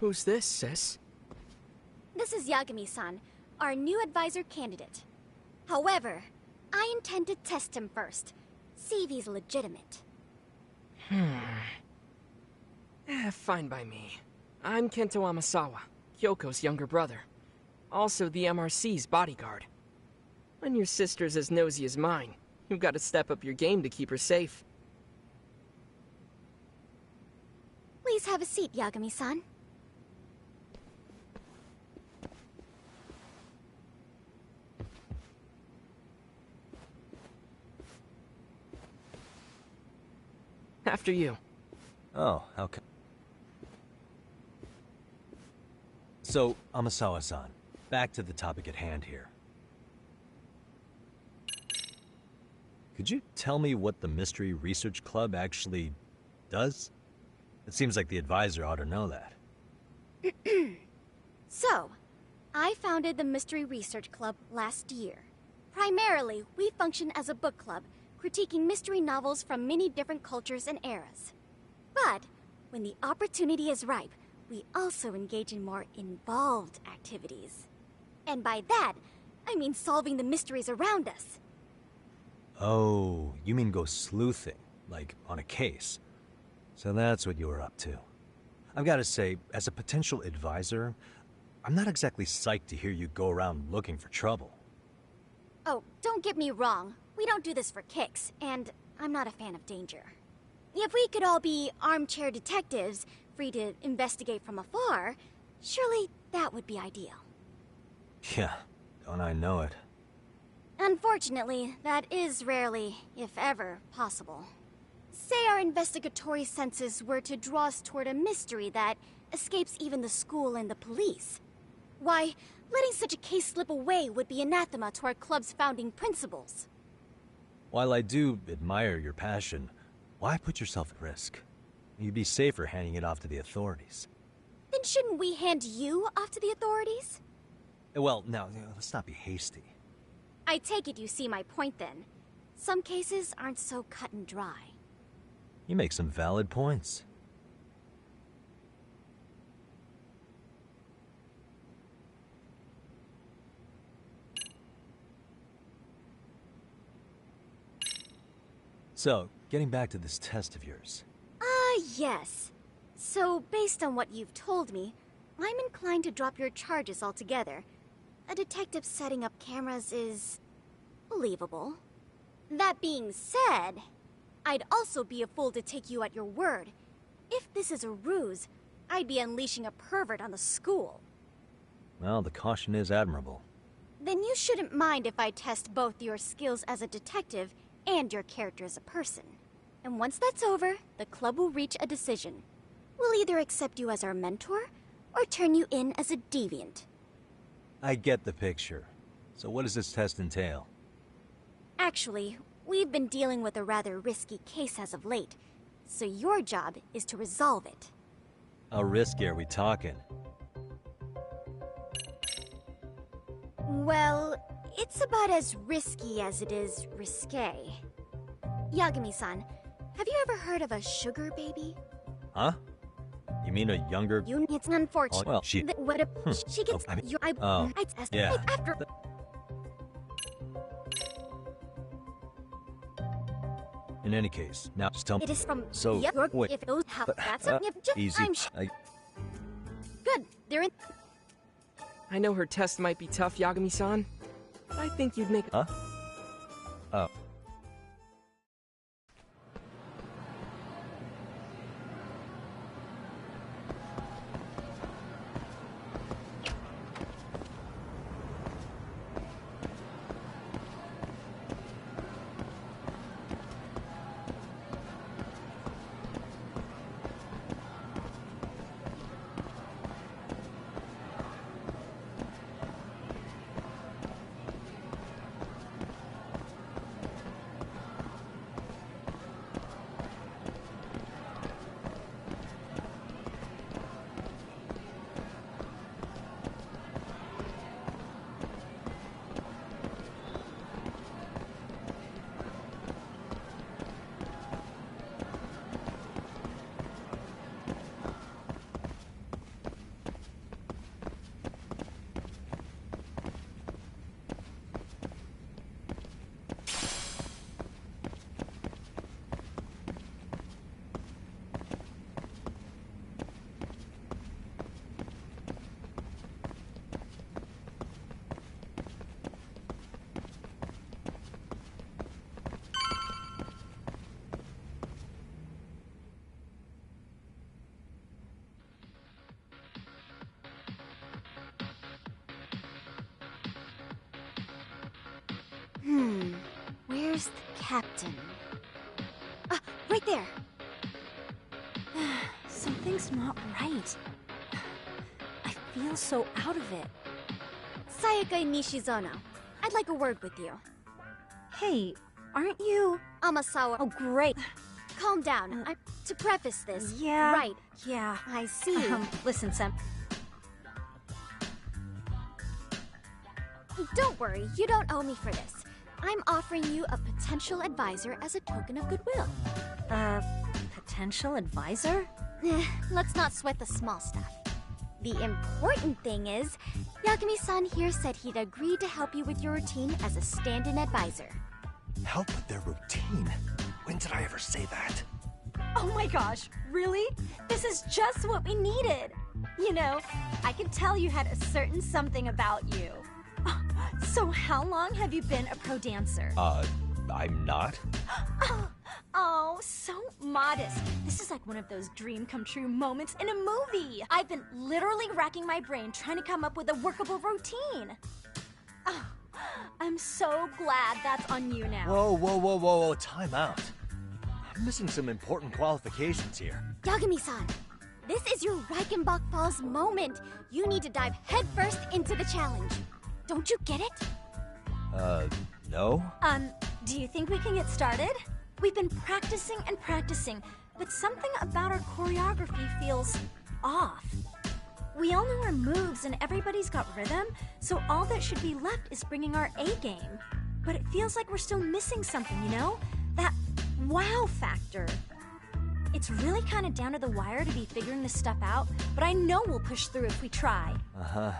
Who's this, sis?
This is Yagami-san, our new advisor candidate. However, I intend to test him first. See if he's legitimate.
Fine by me. I'm Kento Amasawa, Kyoko's younger brother. Also the MRC's bodyguard. When your sister's as nosy as mine, you've got to step up your game to keep her safe.
Please have a seat, Yagami-san.
After you.
Oh, okay. So, Amasawa-san, back to the topic at hand here. Could you tell me what the Mystery Research Club actually does? It seems like the advisor ought to know that.
So, I founded the Mystery Research Club last year. Primarily, we function as a book club, critiquing mystery novels from many different cultures and eras. But, when the opportunity is ripe, we also engage in more involved activities. And by that, I mean solving the mysteries around us.
Oh, you mean go sleuthing, like on a case. So that's what you were up to. I've got to say, as a potential advisor, I'm not exactly psyched to hear you go around looking for trouble.
Oh, don't get me wrong. We don't do this for kicks, and I'm not a fan of danger. If we could all be armchair detectives, free to investigate from afar, surely that would be ideal.
Yeah, don't I know it.
Unfortunately, that is rarely, if ever, possible. Say our investigatory senses were to draw us toward a mystery that escapes even the school and the police. Why, letting such a case slip away would be anathema to our club's founding principles.
While I do admire your passion, why put yourself at risk? You'd be safer handing it off to the authorities.
Then shouldn't we hand you off to the authorities?
Well, now, let's not be hasty.
I take it you see my point then. Some cases aren't so cut and dry.
You make some valid points. So, getting back to this test of yours.
Yes. So, based on what you've told me, I'm inclined to drop your charges altogether. A detective setting up cameras is believable. That being said, I'd also be a fool to take you at your word. If this is a ruse, I'd be unleashing a pervert on the school.
Well, the caution is admirable.
Then you shouldn't mind if I test both your skills as a detective and your character as a person. And once that's over, the club will reach a decision. We'll either accept you as our mentor, or turn you in as a deviant.
I get the picture. So what does this test entail?
Actually, we've been dealing with a rather risky case as of late, so your job is to resolve it.
How risky are we talking?
Well, it's about as risky as it is risque. Yagami-san, have you ever heard of a sugar baby?
Huh? You mean a younger...
It's unfortunate.
Oh, well, she...
What if she gets...
Oh, I mean...
I
yeah.
After...
In any case, now just tell me...
It is from...
So,
yep,
wait...
If those how... That's a...
easy.
Good, they're in...
I know her test might be tough, Yagami-san, but I think you'd make...
Huh? Oh.
Where's the captain? Ah, right there.
Something's not right. I feel so out of it.
Sayaka Nishizono, I'd like a word with you.
Hey, aren't you...
Amasawa.
Oh, great.
Calm down. To preface this...
Yeah.
Right.
Yeah.
I see.
Listen, Sam.
Don't worry, you don't owe me for this. I'm offering you a potential advisor as a token of goodwill.
Potential advisor?
Let's not sweat the small stuff. The important thing is, Yagami-san here said he'd agreed to help you with your routine as a stand-in advisor.
Help with their routine? When did I ever say that?
Oh my gosh, really? This is just what we needed. You know, I could tell you had a certain something about you. So how long have you been a pro dancer?
I'm not?
Oh, so modest. This is like one of those dream come true moments in a movie. I've been literally racking my brain trying to come up with a workable routine. Oh, I'm so glad that's on you now.
Whoa, time out. I'm missing some important qualifications here.
Yagami-san, this is your Reichenbach Falls moment. You need to dive headfirst into the challenge. Don't you get it?
No?
Do you think we can get started? We've been practicing and practicing, but something about our choreography feels off. We all know our moves and everybody's got rhythm, so all that should be left is bringing our A game. But it feels like we're still missing something, you know? That wow factor. It's really kind of down to the wire to be figuring this stuff out, but I know we'll push through if we try.
Uh-huh.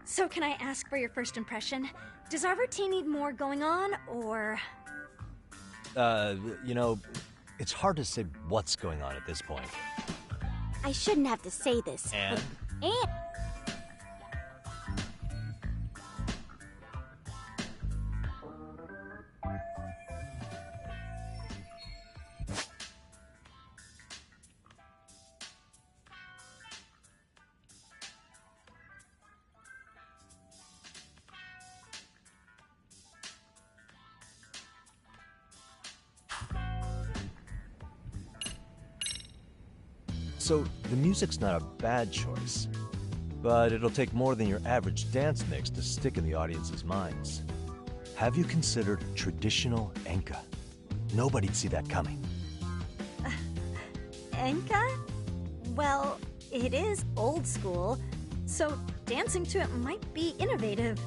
So can I ask for your first impression? Does our routine need more going on, or...?
You know, it's hard to say what's going on at this point.
I shouldn't have to say this.
And? So, the music's not a bad choice, but it'll take more than your average dance mix to stick in the audience's minds. Have you considered traditional enka? Nobody'd see that coming.
Enka? Well, it is old school, so dancing to it might be innovative.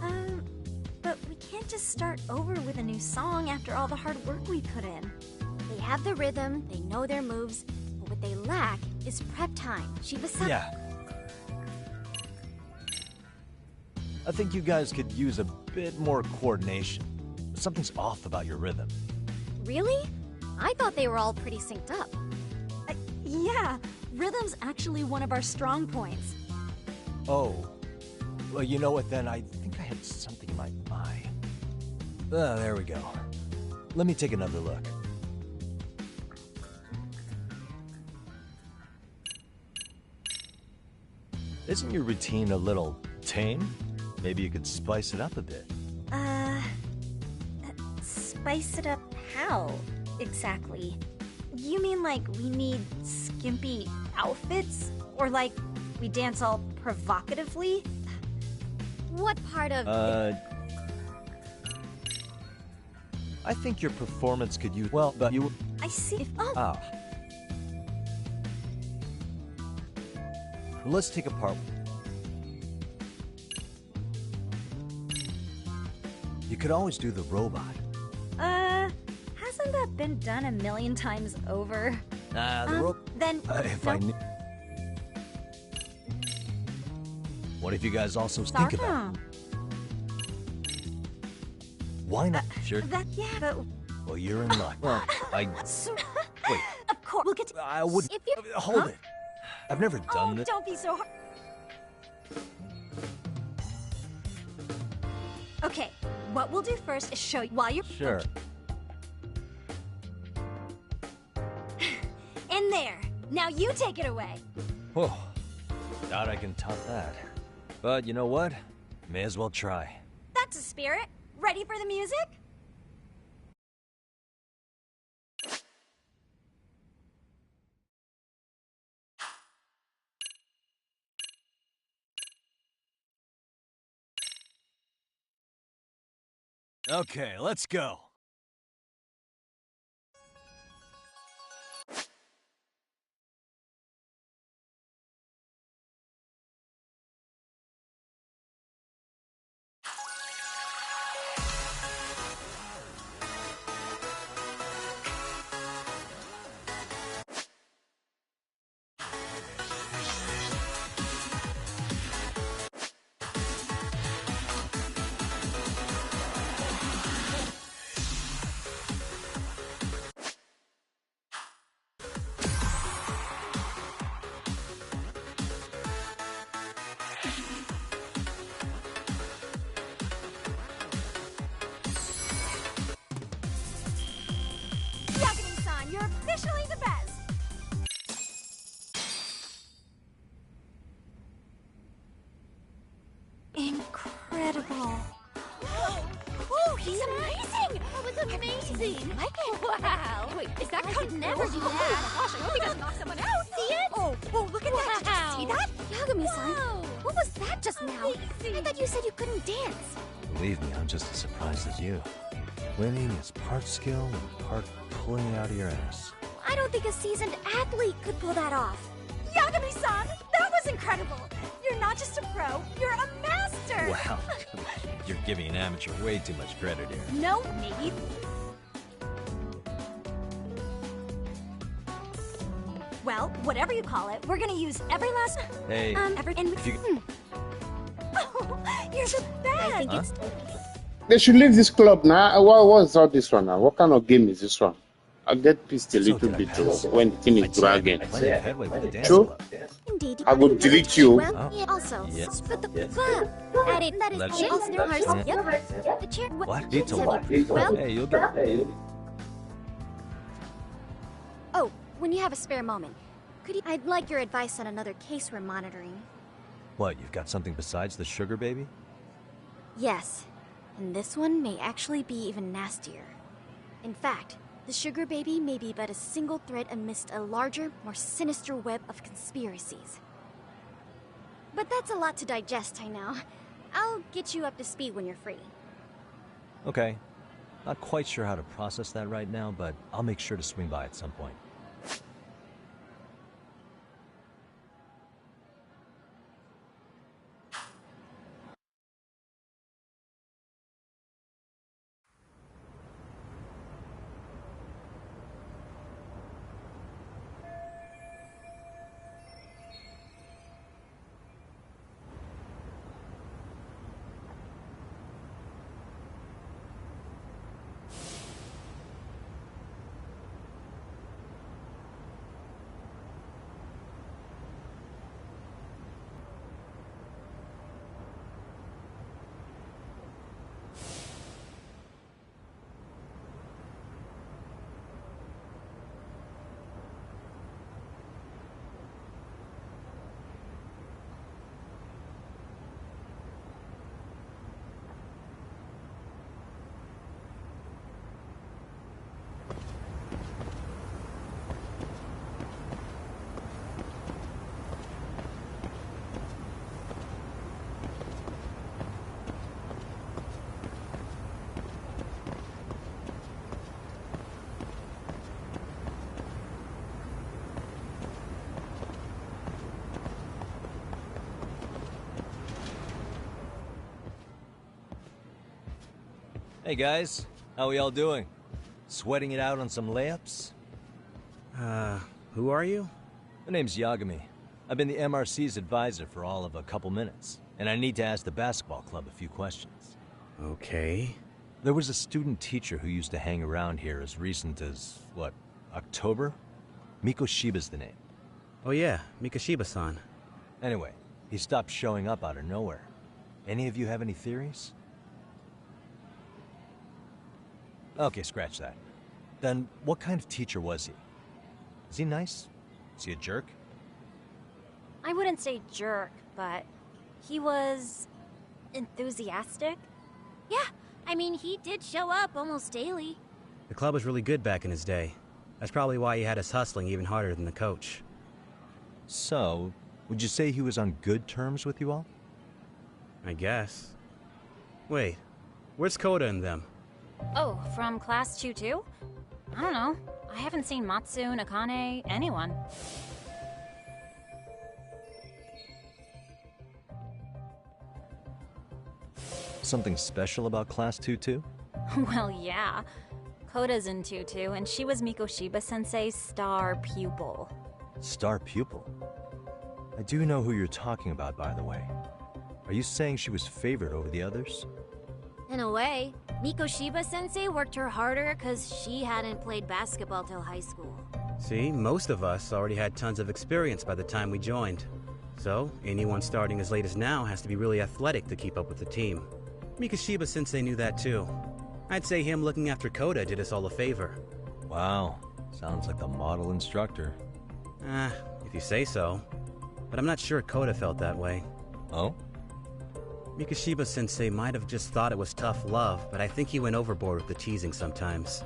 But we can't just start over with a new song after all the hard work we put in.
They have the rhythm, they know their moves, but what they lack is prep time. Shiba-san.
Yeah. I think you guys could use a bit more coordination. Something's off about your rhythm.
Really? I thought they were all pretty synced up.
Yeah, rhythm's actually one of our strong points.
Oh. Well, you know what then? I think I had something in my eye. There we go. Let me take another look. Isn't your routine a little tame? Maybe you could spice it up a bit.
Spice it up how, exactly? You mean like we need skimpy outfits? Or like we dance all provocatively?
What part of...
I think your performance could use... Well, but you...
I see.
Ah. Let's take a part. You could always do the robot.
Hasn't that been done a million times over?
Then... if I knew... What if you guys also think about it? Why not? Sure.
Yeah, but...
Well, you're in luck. Well, Wait.
Of course, we'll get to...
I wouldn't... Hold it. I've never done this.
Don't be so hard. Okay, what we'll do first is show you while you're...
Sure.
In there. Now you take it away.
Whoa. Doubt I can top that. But you know what? May as well try.
That's a spirit. Ready for the music?
Okay, let's go.
Yagami-san, you're officially the best!
Incredible.
Oh, he's amazing! That was amazing! Wow! Wait, is that I could never do that! Oh my gosh, I hope he doesn't knock someone out! See it? Oh, look at that! Did you see that? Yagami-san, what was that just now? Amazing. I thought you said you couldn't dance.
Believe me, I'm just as surprised as you. Winning is part skill and part pulling it out of your ass.
I don't think a seasoned athlete could pull that off. Yagami-san, that was incredible! You're not just a pro, you're a master!
Wow, you're giving an amateur way too much credit here.
No, maybe. Well, whatever you call it, we're gonna use every last...
Hey,
if you... Oh, you're the best! I think it's...
They should leave this club now. What's all this one now? What kind of game is this one? I get pissed a little bit when the thing is dragging. True?
Indeed.
I will delete you.
Well, yeah, also, but the added that is also their hearts. Yep. The chair.
What? Well, hey, you'll get it.
Oh, when you have a spare moment, could you? I'd like your advice on another case we're monitoring.
What? You've got something besides the sugar baby?
Yes, and this one may actually be even nastier. In fact, the sugar baby may be but a single thread amidst a larger, more sinister web of conspiracies. But that's a lot to digest, I know. I'll get you up to speed when you're free.
Okay. Not quite sure how to process that right now, but I'll make sure to swing by at some point. Hey guys, how we all doing? Sweating it out on some layups?
Who are you?
My name's Yagami. I've been the MRC's advisor for all of a couple minutes, and I need to ask the basketball club a few questions.
Okay.
There was a student teacher who used to hang around here as recent as, what, October? Mikoshiba's the name.
Oh yeah, Mikoshiba-san.
Anyway, he stopped showing up out of nowhere. Any of you have any theories? Okay, scratch that. Then, what kind of teacher was he? Is he nice? Is he a jerk?
I wouldn't say jerk, but he was enthusiastic. Yeah, I mean, he did show up almost daily.
The club was really good back in his day. That's probably why he had us hustling even harder than the coach.
So, would you say he was on good terms with you all?
I guess. Wait, where's Koda and them?
Oh, from class 2 too? I don't know. I haven't seen Matsu, Nakane, anyone.
Something special about Class 2 too?
Well, yeah. Koda's in Tutu, and she was Mikoshiba-sensei's star pupil.
Star pupil? I do know who you're talking about, by the way. Are you saying she was favored over the others?
In a way, Mikoshiba-sensei worked her harder because she hadn't played basketball till high school.
See, most of us already had tons of experience by the time we joined. So, anyone starting as late as now has to be really athletic to keep up with the team. Mikoshiba-sensei knew that too. I'd say him looking after Koda did us all a favor.
Wow, sounds like the model instructor.
If you say so. But I'm not sure Koda felt that way.
Oh?
Mikoshiba-sensei might have just thought it was tough love, but I think he went overboard with the teasing sometimes.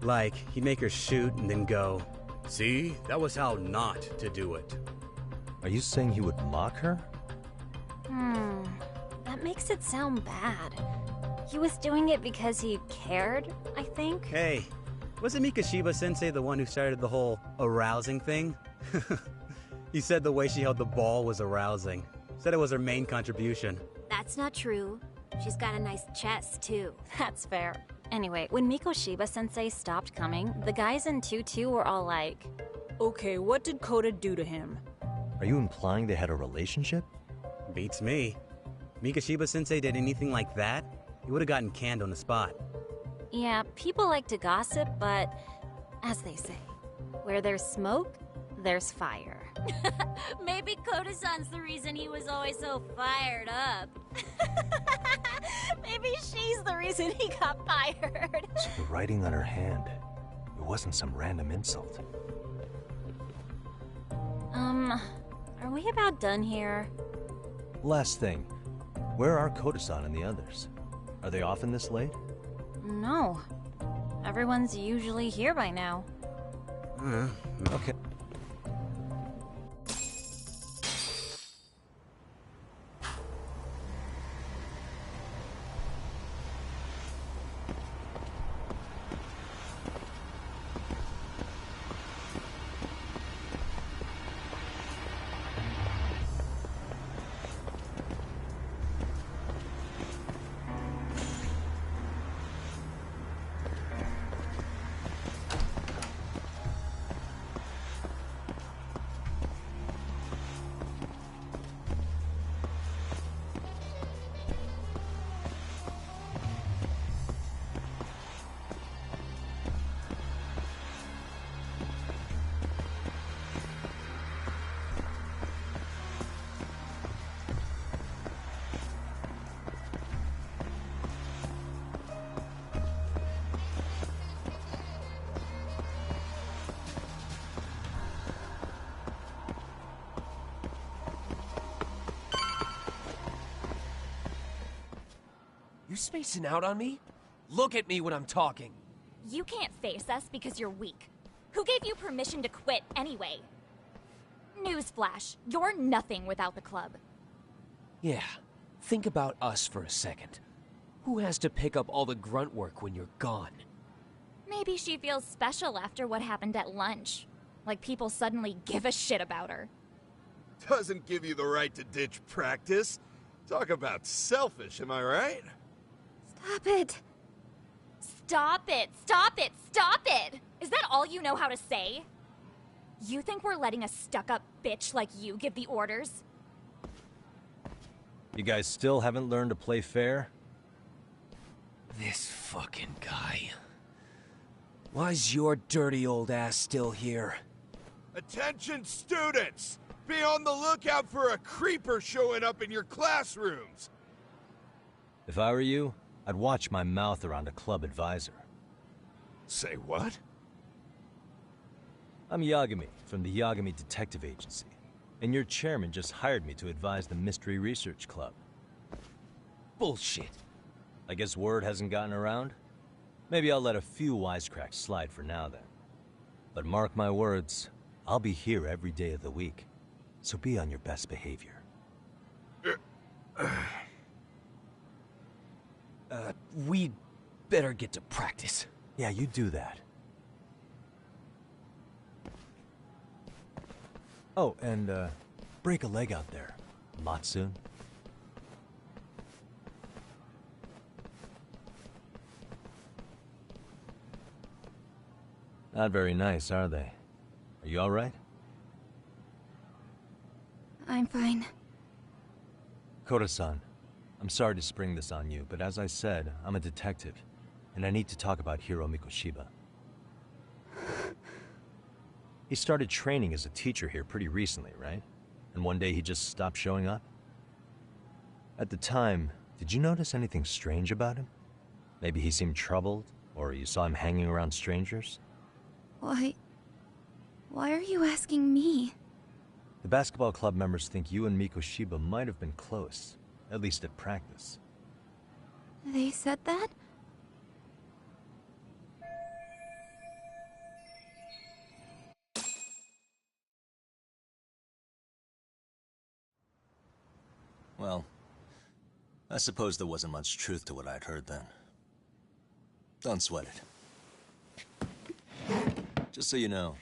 Like, he'd make her shoot and then go, "See, that was how not to do it."
Are you saying he would mock her?
That makes it sound bad. He was doing it because he cared, I think.
Hey, wasn't Mikoshiba-sensei the one who started the whole arousing thing? He said the way she held the ball was arousing. Said it was her main contribution.
That's not true. She's got a nice chest, too.
That's fair. Anyway, when Mikoshiba-sensei stopped coming, the guys in Tutu were all like,
"Okay, what did Koda do to him?"
Are you implying they had a relationship?
Beats me. Mikoshiba-sensei did anything like that, he would have gotten canned on the spot.
Yeah, people like to gossip, but as they say, where there's smoke, there's fire.
Maybe Koda-san's the reason he was always so fired up.
Maybe she's the reason he got fired.
So the writing on her hand, it wasn't some random insult.
Are we about done here?
Last thing, where are Koda-san and the others? Are they often this late?
No. Everyone's usually here by now.
Okay.
You spacing out on me? Look at me when I'm talking.
You can't face us because you're weak. Who gave you permission to quit anyway? Newsflash, you're nothing without the club.
Yeah, think about us for a second. Who has to pick up all the grunt work when you're gone?
Maybe she feels special after what happened at lunch. Like people suddenly give a shit about her.
Doesn't give you the right to ditch practice. Talk about selfish, am I right?
Stop it! Stop it! Stop it! Stop it! Is that all you know how to say? You think we're letting a stuck-up bitch like you give the orders?
You guys still haven't learned to play fair?
This fucking guy. Why's your dirty old ass still here?
Attention students! Be on the lookout for a creeper showing up in your classrooms!
If I were you, I'd watch my mouth around a club advisor.
Say what?
I'm Yagami, from the Yagami Detective Agency, and your chairman just hired me to advise the Mystery Research Club.
Bullshit.
I guess word hasn't gotten around? Maybe I'll let a few wisecracks slide for now then. But mark my words, I'll be here every day of the week, so be on your best behavior.
We better get to practice.
Yeah, you do that. Oh, and, break a leg out there. Lot soon. Not very nice, are they? Are you alright?
I'm fine.
Koda-san, I'm sorry to spring this on you, but as I said, I'm a detective, and I need to talk about Hiro Mikoshiba. He started training as a teacher here pretty recently, right? And one day he just stopped showing up? At the time, did you notice anything strange about him? Maybe he seemed troubled, or you saw him hanging around strangers?
Why are you asking me?
The basketball club members think you and Mikoshiba might have been close, at least at practice.
They said that?
Well, I suppose there wasn't much truth to what I'd heard then. Don't sweat it. Just so you know,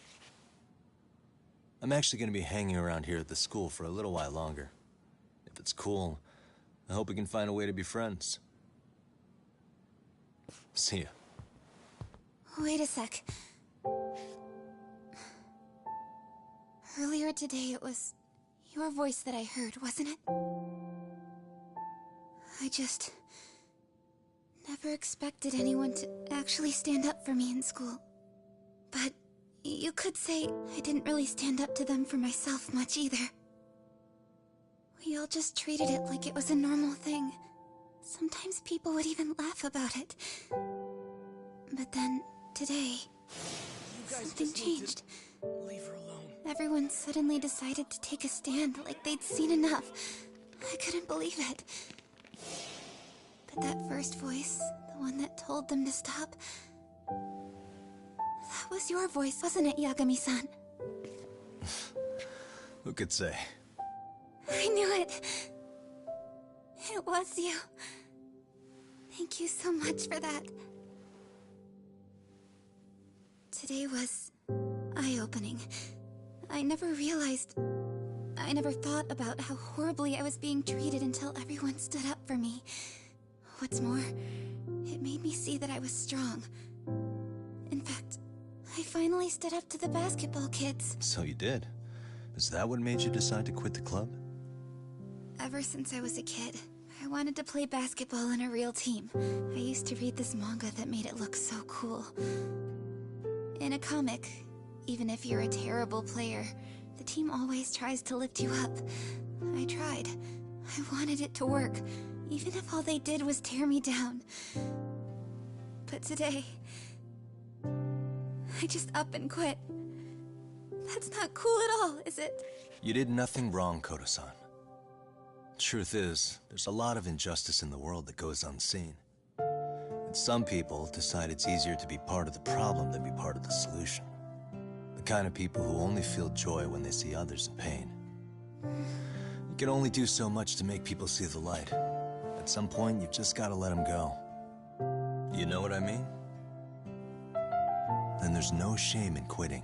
I'm actually going to be hanging around here at the school for a little while longer. If it's cool, I hope we can find a way to be friends. See ya.
Wait a sec. Earlier today, it was your voice that I heard, wasn't it? I just never expected anyone to actually stand up for me in school. But you could say I didn't really stand up to them for myself much either. We all just treated it like it was a normal thing. Sometimes people would even laugh about it. But then, today, something changed.
Leave her alone.
Everyone suddenly decided to take a stand like they'd seen enough. I couldn't believe it. But that first voice, the one that told them to stop, that was your voice, wasn't it, Yagami-san?
Who could say?
I knew it. It was you. Thank you so much for that. Today was eye-opening. I never thought about how horribly I was being treated until everyone stood up for me. What's more, it made me see that I was strong. In fact, I finally stood up to the basketball kids.
So you did. Is that what made you decide to quit the club?
Ever since I was a kid, I wanted to play basketball in a real team. I used to read this manga that made it look so cool. In a comic, even if you're a terrible player, the team always tries to lift you up. I tried. I wanted it to work, even if all they did was tear me down. But today, I just up and quit. That's not cool at all, is it?
You did nothing wrong, Koda-san. Truth is, there's a lot of injustice in the world that goes unseen. And some people decide it's easier to be part of the problem than be part of the solution. The kind of people who only feel joy when they see others in pain. You can only do so much to make people see the light. At some point, you've just got to let them go. You know what I mean? Then there's no shame in quitting.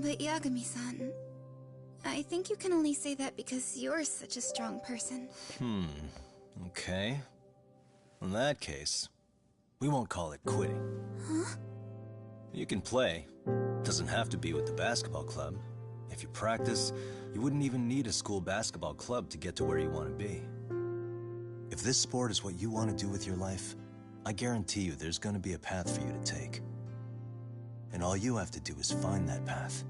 But Yagami-san, I think you can only say that because you're such a strong person.
Okay. In that case, we won't call it quitting.
Huh?
You can play. Doesn't have to be with the basketball club. If you practice, you wouldn't even need a school basketball club to get to where you want to be. If this sport is what you want to do with your life, I guarantee you there's going to be a path for you to take. And all you have to do is find that path.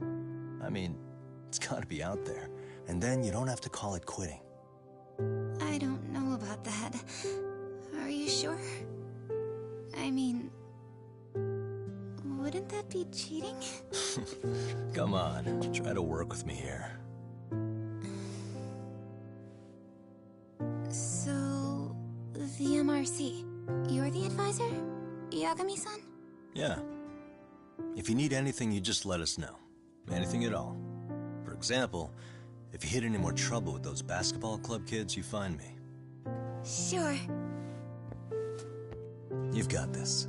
I mean, it's got to be out there. And then you don't have to call it quitting.
I don't know about that. Are you sure? I mean, wouldn't that be cheating?
Come on, try to work with me here.
So, the MRC, you're the advisor? Yagami-san?
Yeah. If you need anything, you just let us know. Anything at all. For example, if you hit any more trouble with those basketball club kids, you find me.
Sure.
You've got this.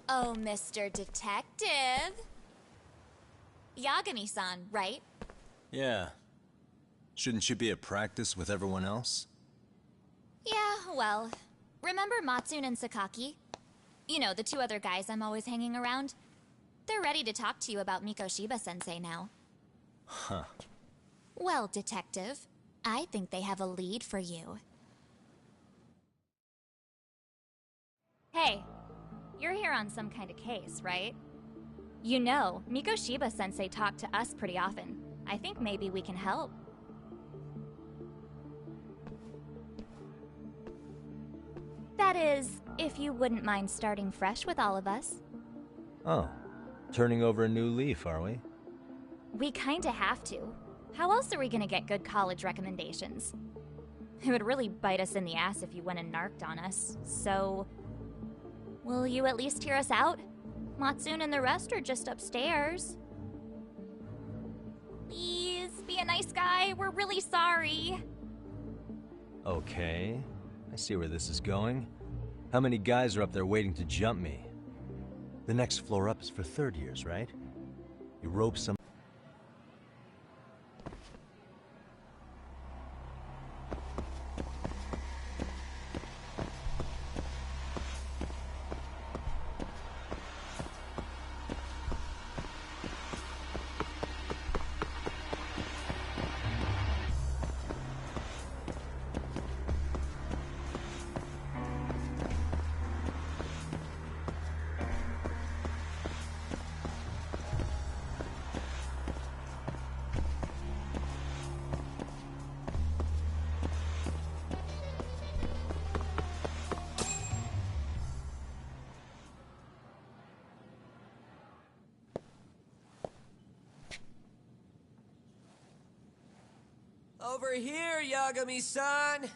Oh, Mr. Detective. Yagami-san, right?
Yeah. Shouldn't you be at practice with everyone else?
Yeah, well, remember Matsune and Sakaki? You know, the two other guys I'm always hanging around? They're ready to talk to you about Mikoshiba-sensei now.
Huh.
Well, Detective, I think they have a lead for you. Hey, you're here on some kind of case, right? You know, Mikoshiba-sensei talked to us pretty often. I think maybe we can help. That is, if you wouldn't mind starting fresh with all of us.
Oh, turning over a new leaf, are we?
We kinda have to. How else are we gonna get good college recommendations? It would really bite us in the ass if you went and narked on us, so... Will you at least hear us out? Matsune and the rest are just upstairs. Please, be a nice guy. We're really sorry.
Okay, I see where this is going. How many guys are up there waiting to jump me? The next floor up is for third years, right? You rope some...
Over here, Yagami-san!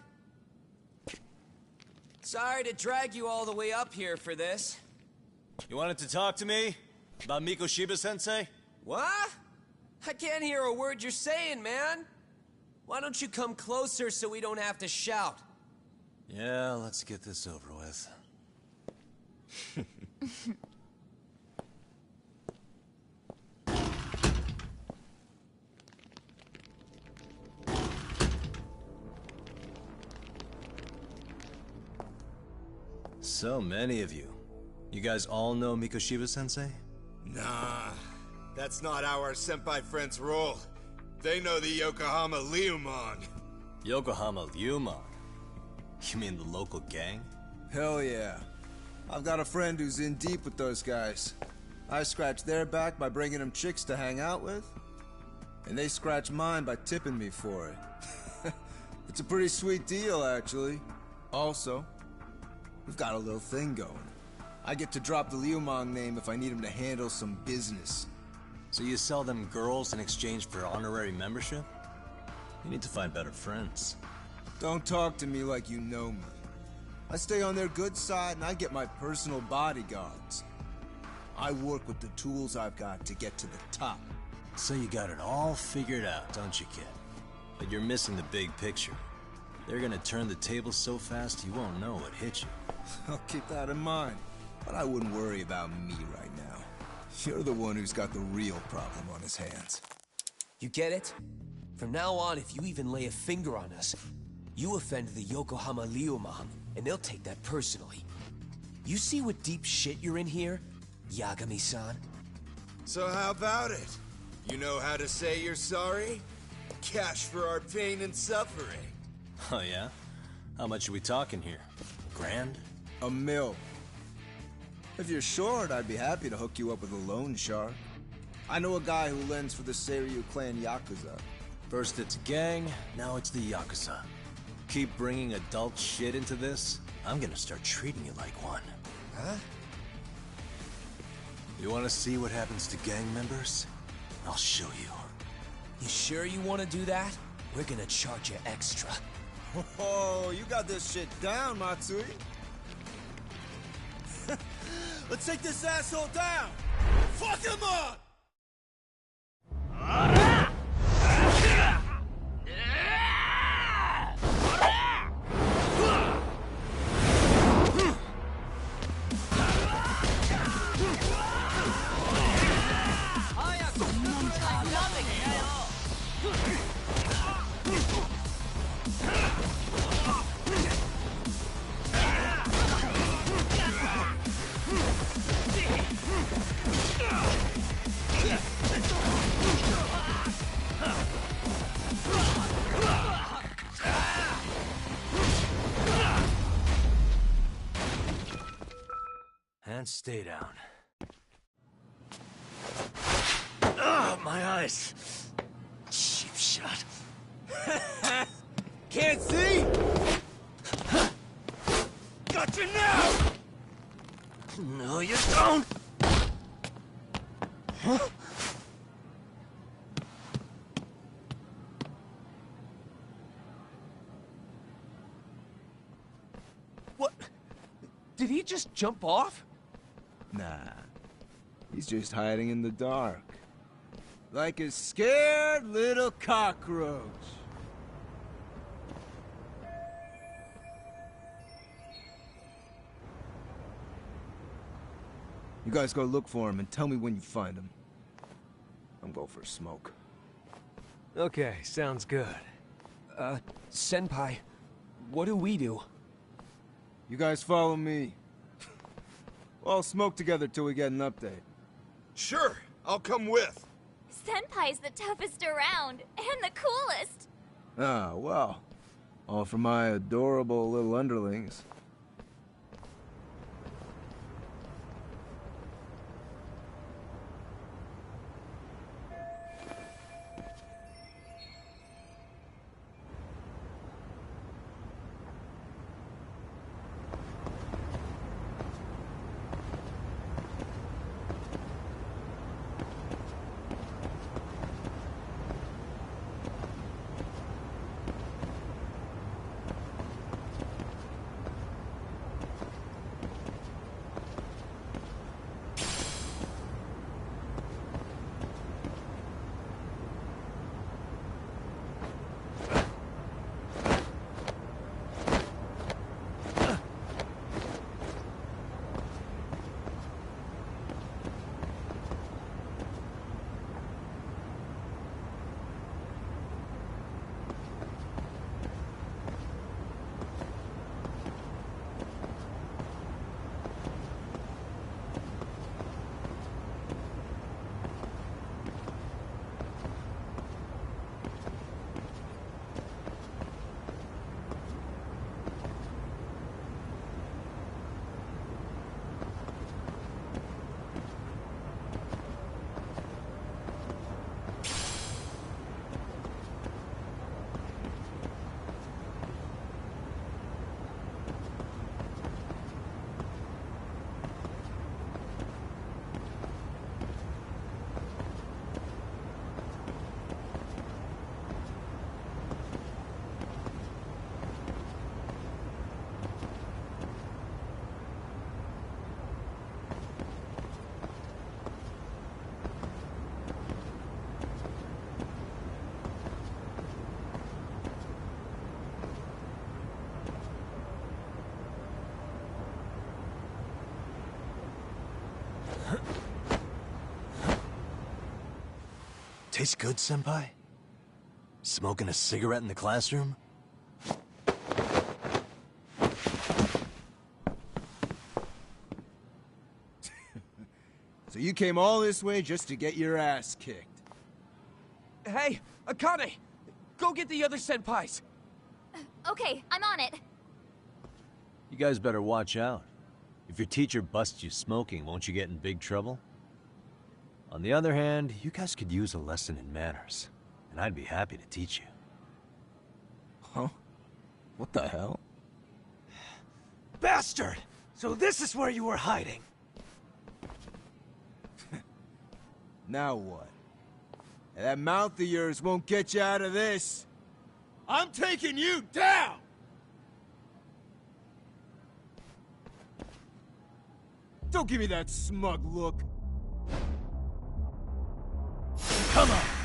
Sorry to drag you all the way up here for this.
You wanted to talk to me? About Mikoshiba-sensei?
What? I can't hear a word you're saying, man. Why don't you come closer so we don't have to shout?
Yeah, let's get this over with. So many of you. You guys all know Mikoshiba-sensei?
Nah, that's not how our senpai friends roll. They know the Yokohama Liumon.
Yokohama Liumon? You mean the local gang?
Hell yeah. I've got a friend who's in deep with those guys. I scratch their back by bringing them chicks to hang out with, and they scratch mine by tipping me for it. It's a pretty sweet deal, actually. Also, we've got a little thing going. I get to drop the Liumang name if I need him to handle some business.
So you sell them girls in exchange for honorary membership? You need to find better friends.
Don't talk to me like you know me. I stay on their good side and I get my personal bodyguards. I work with the tools I've got to get to the top.
So you got it all figured out, don't you, kid? But you're missing the big picture. They're gonna turn the tables so fast you won't know what hit you.
I'll keep that in mind. But I wouldn't worry about me right now. You're the one who's got the real problem on his hands.
You get it? From now on, if you even lay a finger on us, you offend the Yokohama Liumang, and they'll take that personally. You see what deep shit you're in here, Yagami-san?
So how about it? You know how to say you're sorry? Cash for our pain and suffering.
Oh yeah? How much are we talking here? Grand?
$1 million. If you're short, I'd be happy to hook you up with a loan shark. I know a guy who lends for the Seiryu clan Yakuza.
First it's a gang, now it's the Yakuza. Keep bringing adult shit into this, I'm gonna start treating you like one.
Huh?
You wanna see what happens to gang members? I'll show you.
You sure you want to do that? We're gonna charge you extra.
Oh, you got this shit down, Matsui. Let's take this asshole down! Fuck him up!
And stay down. Ugh, my eyes. Cheap shot.
Can't see?
Got you now! No, you don't! Huh?
What? Did he just jump off?
Nah. He's just hiding in the dark. Like a scared little cockroach. You guys go look for him and tell me when you find him. I'm going for a smoke.
Okay, sounds good. Senpai, what do we do?
You guys follow me. We'll all smoke together till we get an update.
Sure, I'll come with.
Senpai's the toughest around, and the coolest.
Ah, well. All for my adorable little underlings.
Tastes good, Senpai? Smoking a cigarette in the classroom?
So you came all this way just to get your ass kicked?
Hey, Akane! Go get the other senpais!
Okay, I'm on it.
You guys better watch out. If your teacher busts you smoking, won't you get in big trouble? On the other hand, you guys could use a lesson in manners, and I'd be happy to teach you.
Huh? What the hell?
Bastard! So this is where you were hiding!
Now what? That mouth of yours won't get you out of this. I'm taking you down!
Don't give me that smug look.
Come on!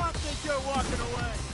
I think you're walking away.